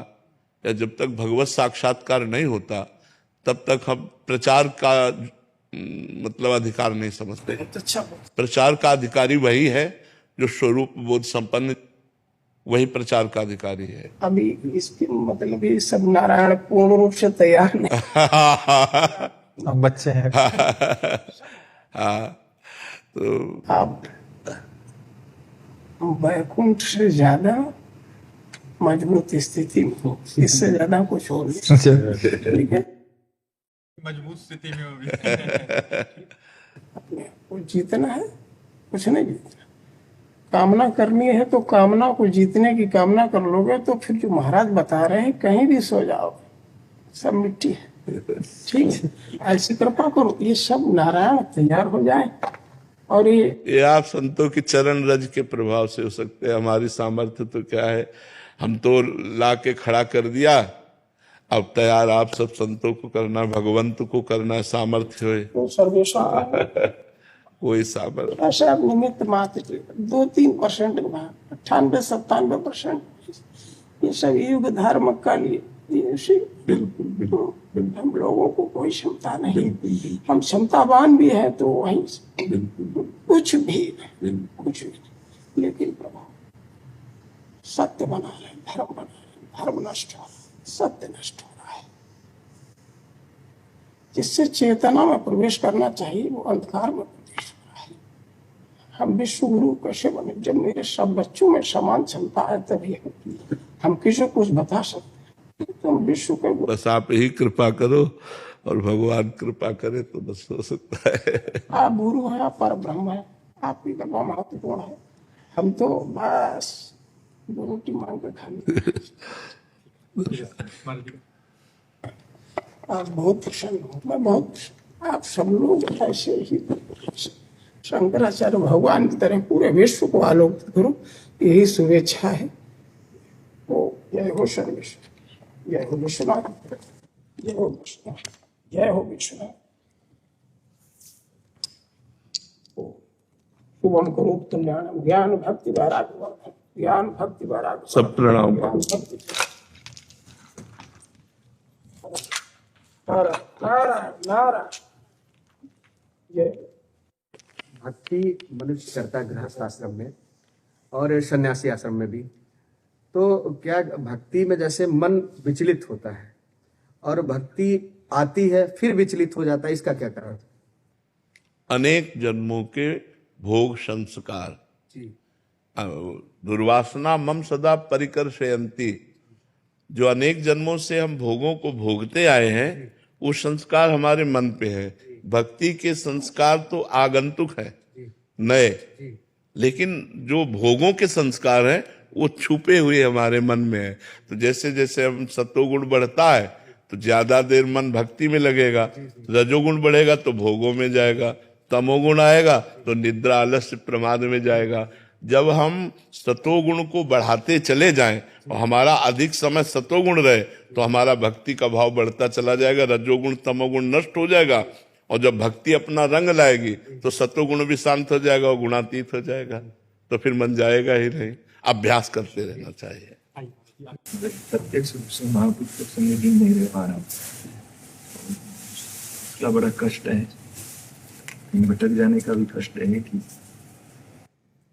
या जब तक भगवत साक्षात्कार नहीं होता, तब तक हम प्रचार का मतलब अधिकार नहीं समझते। अच्छा, प्रचार का अधिकारी वही है जो स्वरूप बोध संपन्न, वही प्रचार का अधिकारी है। अभी इसके मतलब ये सब नारायण पूर्ण रूप से तैयार नहीं। अब बच्चे हैं। हाँ, तो आप वैकुंठ से ज्यादा मजबूत स्थिति में हो, इससे ज्यादा कुछ हो नहीं। ठीक है, मजबूत स्थिति में होगी। अपने को जीतना है, कुछ नहीं जीतना। कामना करनी है तो कामना को जीतने की कामना कर लोगे तो फिर जो महाराज बता रहे हैं कहीं भी सो जाओगे, सब मिट्टी है। ठीक है, ऐसी कृपा करो ये सब नारायण तैयार हो जाए। और ये आप संतों की चरण रज के प्रभाव से हो सकते हैं। हमारी सामर्थ्य तो क्या है, हम तो ला के खड़ा कर दिया, अब तैयार आप सब संतों को करना, भगवंत को करना, सामर्थ्य हो तो सर्वेश्वर कोई सामर्थ्य ऐसा निमित्त मात्र 2-3% 98-97% ये सब युग धर्म का लिए हम लोगों को कोई क्षमता नहीं। हम क्षमतावान भी है तो वहीं कुछ भी, लेकिन प्रभु सत्य बना रहे, धर्म बना रहे, धर्म नष्ट हो रहा है, सत्य नष्ट हो रहा है। जिससे चेतना में प्रवेश करना चाहिए वो अंधकार में प्रवेश हो रहा है। हम विश्व गुरु कैसे बने? जब मेरे सब बच्चों में समान क्षमता है तभी हम किसी को कुछ बता सकते। तुम विश्व के बस आप ही कृपा करो और भगवान कृपा करे तो बस हो सकता है। आप गुरु है, आप पर ब्रह्म है, आपकी कृपा महत्वपूर्ण है। हम तो बस गुरु की मांग कर खाली। आप बहुत प्रसन्न हो, मैं बहुत, आप सब लोग ऐसे ही शंकराचार्य भगवान की तरह पूरे विश्व को आलोकित करो, यही शुभेच्छा है। ओ जय हो सर्वेश्वर, जय हो विश्वनाथ, जय हो विश्वनाथ, जय हो विश्वनाथ। शुभम करोति कल्याणम, ज्ञान भक्ति वैराग्य, ज्ञान भक्ति वैराग्य, सब प्रणाम। ज्ञान भक्ति। नारायण नारायण नारायण। जय। भक्ति मनुष्य करता है गृहस्थ आश्रम में और सन्यासी आश्रम में भी। तो क्या भक्ति में जैसे मन विचलित होता है और भक्ति आती है फिर विचलित हो जाता है, इसका क्या कारण? अनेक जन्मों के भोग संस्कार, जी, दुर्वासना मम सदा परिकर्षयन्ति, जो अनेक जन्मों से हम भोगों को भोगते आए हैं वो संस्कार हमारे मन पे है। भक्ति के संस्कार तो आगंतुक है, नए, लेकिन जो भोगों के संस्कार हैं वो छुपे हुए हमारे मन में है। तो जैसे जैसे हम सत्वगुण बढ़ता है तो ज्यादा देर मन भक्ति में लगेगा, रजोगुण बढ़ेगा तो भोगों में जाएगा, तमोगुण आएगा तो निद्रा आलस्य प्रमाद में जाएगा। जब हम सतोगुण को बढ़ाते चले जाएं और हमारा अधिक समय सतोगुण रहे तो हमारा भक्ति का भाव बढ़ता चला जाएगा, रजोगुण तमोगुण नष्ट हो जाएगा और जब भक्ति अपना रंग लाएगी तो सतोगुण भी शांत हो जाएगा और गुणातीत हो जाएगा, तो फिर मन जाएगा ही नहीं। अभ्यास करते रहना चाहिए। प्रत्यक्ष रूप से महापुरुष सन्निधि नहीं रह पा रहा, क्या बड़ा कष्ट है, भटक जाने का भी कष्ट है कि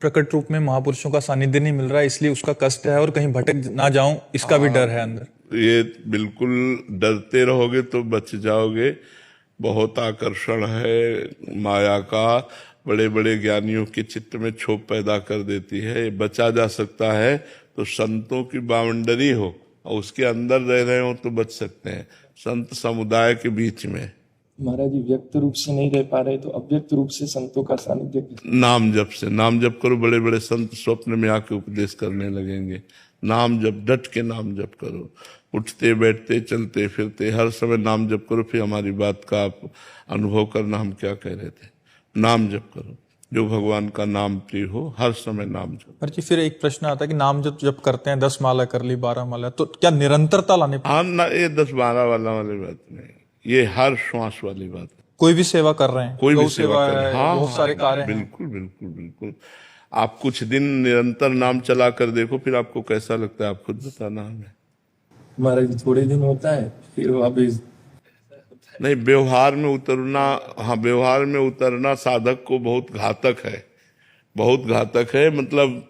प्रकट रूप में महापुरुषों का सानिध्य नहीं मिल रहा है, इसलिए उसका कष्ट है और कहीं भटक ना जाऊं इसका भी डर है अंदर। ये बिल्कुल डरते रहोगे तो बच जाओगे। बहुत आकर्षण है माया का बड़े बड़े ज्ञानियों के चित्त में क्षोभ पैदा कर देती है। बचा जा सकता है तो संतों की बाउंड्री हो और उसके अंदर रह रहे हो तो बच सकते हैं, संत समुदाय के बीच में। महाराज जी व्यक्त रूप से नहीं रह पा रहे तो अव्यक्त रूप से संतों का सानिध्य नाम जप से, नाम जप करो। बड़े बड़े संत स्वप्न में आके उपदेश करने लगेंगे। नाम जप, डट के नाम जप करो, उठते बैठते चलते फिरते हर समय नाम जप करो। फिर हमारी बात का आप अनुभव करना, हम क्या कह रहे थे। नाम जप करो, जो भगवान का नाम प्रिय हो, हर समय नाम जप। पर जी फिर एक प्रश्न आता है कि नाम जप करते हैं, 10 माला कर ली, 12 माला, तो क्या निरंतरता लाने? हाँ ना, ये 10-12 वाली बात नहीं, ये हर श्वास वाली बात है। कोई भी सेवा कर रहे हैं, कोई भी सेवा कर रहे हैं, हाँ, बहुत सारे कार्य हैं। बिल्कुल बिल्कुल बिल्कुल। आप कुछ दिन निरंतर नाम चला कर देखो, फिर आपको कैसा लगता है, आप खुद बताना हमें। महाराज जी थोड़े दिन होता है फिर वापिस नहीं, व्यवहार में उतरना, हाँ व्यवहार में उतरना साधक को बहुत घातक है, बहुत घातक है। मतलब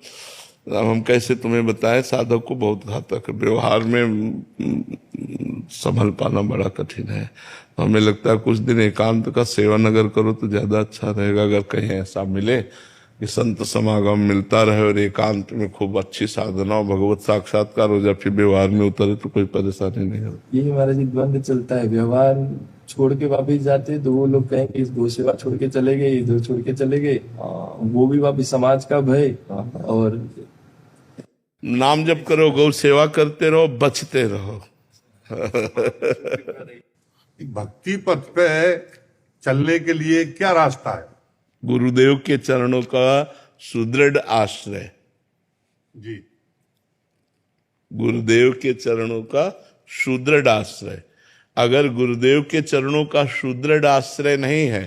हम कैसे तुम्हें बताएं, साधक को बहुत घातक है। व्यवहार में संभल पाना बड़ा कठिन है। तो हमें लगता है कुछ दिन एकांत का सेवन अगर करो तो ज्यादा अच्छा रहेगा। अगर कहीं ऐसा मिले कि संत समागम मिलता रहे और एकांत में खूब अच्छी साधना और भगवत साक्षात्कार हो जाए, फिर व्यवहार में उतरे तो कोई परेशानी नहीं होती। यही महाराज जी द्वंद चलता है, व्यवहार छोड़ के वापिस जाते तो वो लोग कहेंगे इस गौ सेवा छोड़ के चले गए, इधर छोड़ के चले गए, वो भी वापिस समाज का भय। और नाम जप करो, गौ सेवा करते रहो, बचते रहो। भक्ति पथ पे चलने के लिए क्या रास्ता है? गुरुदेव के चरणों का सुदृढ़ आश्रय जी, गुरुदेव के चरणों का सुदृढ़ आश्रय। अगर गुरुदेव के चरणों का सुदृढ़ आश्रय नहीं है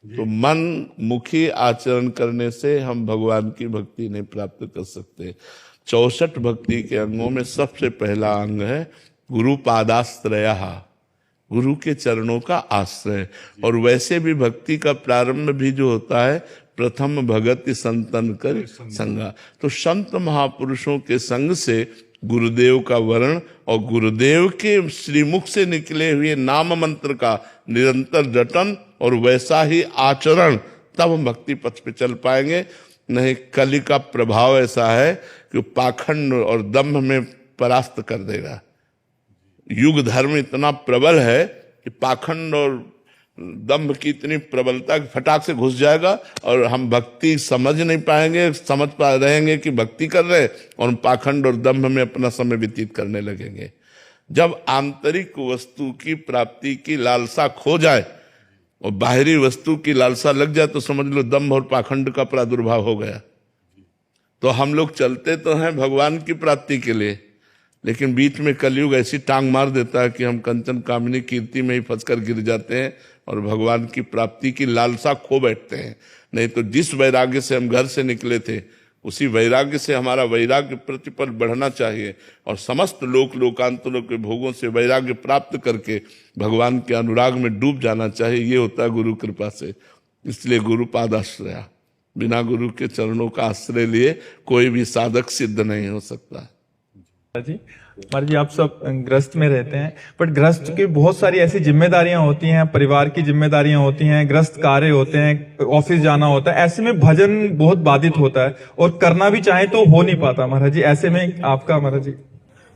तो मन मुखी आचरण करने से हम भगवान की भक्ति नहीं प्राप्त कर सकते। 64 भक्ति के अंगों में सबसे पहला अंग है गुरु पादाश्रय, गुरु के चरणों का आश्रय। और वैसे भी भक्ति का प्रारंभ भी जो होता है, प्रथम भगति संतन कर संगा। तो संत महापुरुषों के संग से गुरुदेव का वर्ण और गुरुदेव के श्रीमुख से निकले हुए नाम मंत्र का निरंतर जतन और वैसा ही आचरण, तब हम भक्ति पथ पे चल पाएंगे। नहीं, कली का प्रभाव ऐसा है कि पाखंड और दंभ में परास्त कर देगा। युग धर्म इतना प्रबल है कि पाखंड और दंभ की इतनी प्रबलता फटाक से घुस जाएगा और हम भक्ति समझ नहीं पाएंगे, समझ पा रहेंगे कि भक्ति कर रहे और पाखंड और दंभ में अपना समय व्यतीत करने लगेंगे। जब आंतरिक वस्तु की प्राप्ति की लालसा खो जाए और बाहरी वस्तु की लालसा लग जाए तो समझ लो दंभ और पाखंड का प्रादुर्भाव हो गया। तो हम लोग चलते तो हैं भगवान की प्राप्ति के लिए, लेकिन बीच में कलयुग ऐसी टांग मार देता है कि हम कंचन कामिनी कीर्ति में ही फंसकर गिर जाते हैं और भगवान की प्राप्ति की लालसा खो बैठते हैं। नहीं तो जिस वैराग्य से हम घर से निकले थे, उसी वैराग्य से हमारा वैराग्य प्रतिपल बढ़ना चाहिए और समस्त लोकांतरों के भोगों से वैराग्य प्राप्त करके भगवान के अनुराग में डूब जाना चाहिए। ये होता है गुरु कृपा से। इसलिए गुरु पादाश्रय, बिना गुरु के चरणों का आश्रय लिए कोई भी साधक सिद्ध नहीं हो सकता। जी महाराज जी, आप सब गृहस्थ में रहते हैं, बट गृहस्थ की बहुत सारी ऐसी जिम्मेदारियां होती हैं, परिवार की जिम्मेदारियां होती हैं, गृहस्थ कार्य होते हैं, ऑफिस जाना होता है। ऐसे में भजन बहुत बाधित होता है और करना भी चाहे तो हो नहीं पाता। महाराज जी ऐसे में आपका, महाराज जी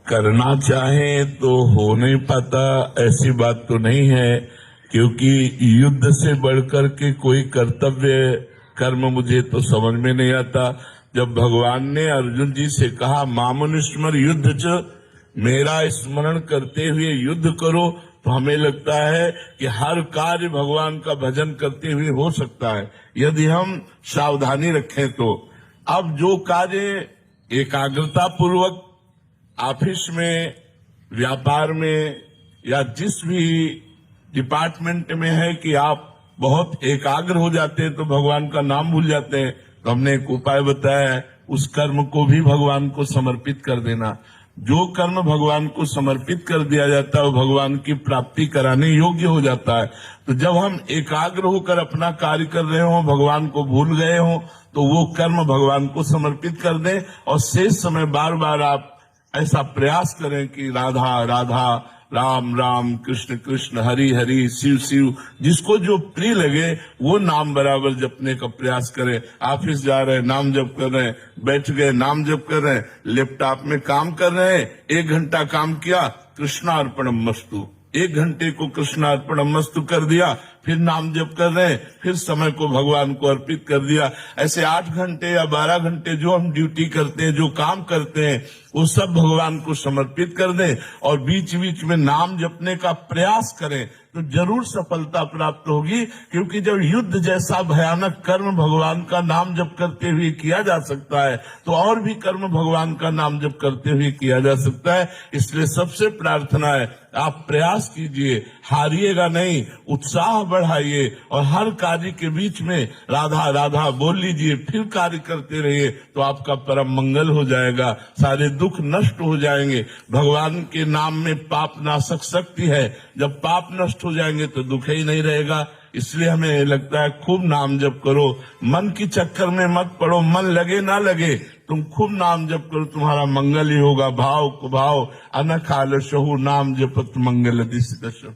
करना चाहे तो हो नहीं पाता, ऐसी बात तो नहीं है, क्योंकि युद्ध से बढ़कर के कोई कर्तव्य कर्म मुझे तो समझ में नहीं आता। जब भगवान ने अर्जुन जी से कहा मामनुस्मर युद्ध च, मेरा स्मरण करते हुए युद्ध करो, तो हमें लगता है कि हर कार्य भगवान का भजन करते हुए हो सकता है यदि हम सावधानी रखें तो। अब जो कार्य एकाग्रता पूर्वक ऑफिस में, व्यापार में या जिस भी डिपार्टमेंट में है कि आप बहुत एकाग्र हो जाते हैं तो भगवान का नाम भूल जाते हैं, तो हमने एक उपाय बताया है, उस कर्म को भी भगवान को समर्पित कर देना। जो कर्म भगवान को समर्पित कर दिया जाता है वो भगवान की प्राप्ति कराने योग्य हो जाता है। तो जब हम एकाग्र होकर अपना कार्य कर रहे हो, भगवान को भूल गए हो, तो वो कर्म भगवान को समर्पित कर दें और शेष समय बार बार आप ऐसा प्रयास करें कि राधा राधा राम राम, कृष्ण कृष्ण, हरि हरि, शिव शिव, जिसको जो प्रिय लगे वो नाम बराबर जपने का प्रयास करें। ऑफिस जा रहे हैं, नाम जप कर रहे हैं, बैठ गए, नाम जप कर रहे हैं, लैपटॉप में काम कर रहे हैं, 1 घंटा काम किया, कृष्णार्पणम मस्तु, 1 घंटे को कृष्णार्पणम मस्तु कर दिया, फिर नाम जप कर रहे हैं, फिर समय को भगवान को अर्पित कर दिया। ऐसे 8 घंटे या 12 घंटे जो हम ड्यूटी करते हैं, जो काम करते हैं, वो सब भगवान को समर्पित कर दें और बीच बीच में नाम जपने का प्रयास करें तो जरूर सफलता प्राप्त होगी। क्योंकि जब युद्ध जैसा भयानक कर्म भगवान का नाम जप करते हुए किया जा सकता है तो और भी कर्म भगवान का नाम जप करते हुए किया जा सकता है। इसलिए सबसे प्रार्थना है, आप प्रयास कीजिए, हारिएगा नहीं, उत्साह बढ़ाइए और हर कार्य के बीच में राधा राधा बोल लीजिए, फिर कार्य करते रहिए तो आपका परम मंगल हो जाएगा, सारे दुख नष्ट हो जाएंगे। भगवान के नाम में पाप नाशक शक्ति है, जब पाप नष्ट हो जाएंगे तो दुख ही नहीं रहेगा। इसलिए हमें लगता है खूब नाम जप करो, मन की चक्कर में मत पड़ो, मन लगे ना लगे, तुम खूब नाम जप करो, तुम्हारा मंगल ही होगा। भाव को भाव अनखाल शहु, नाम जपत मंगल दिशा।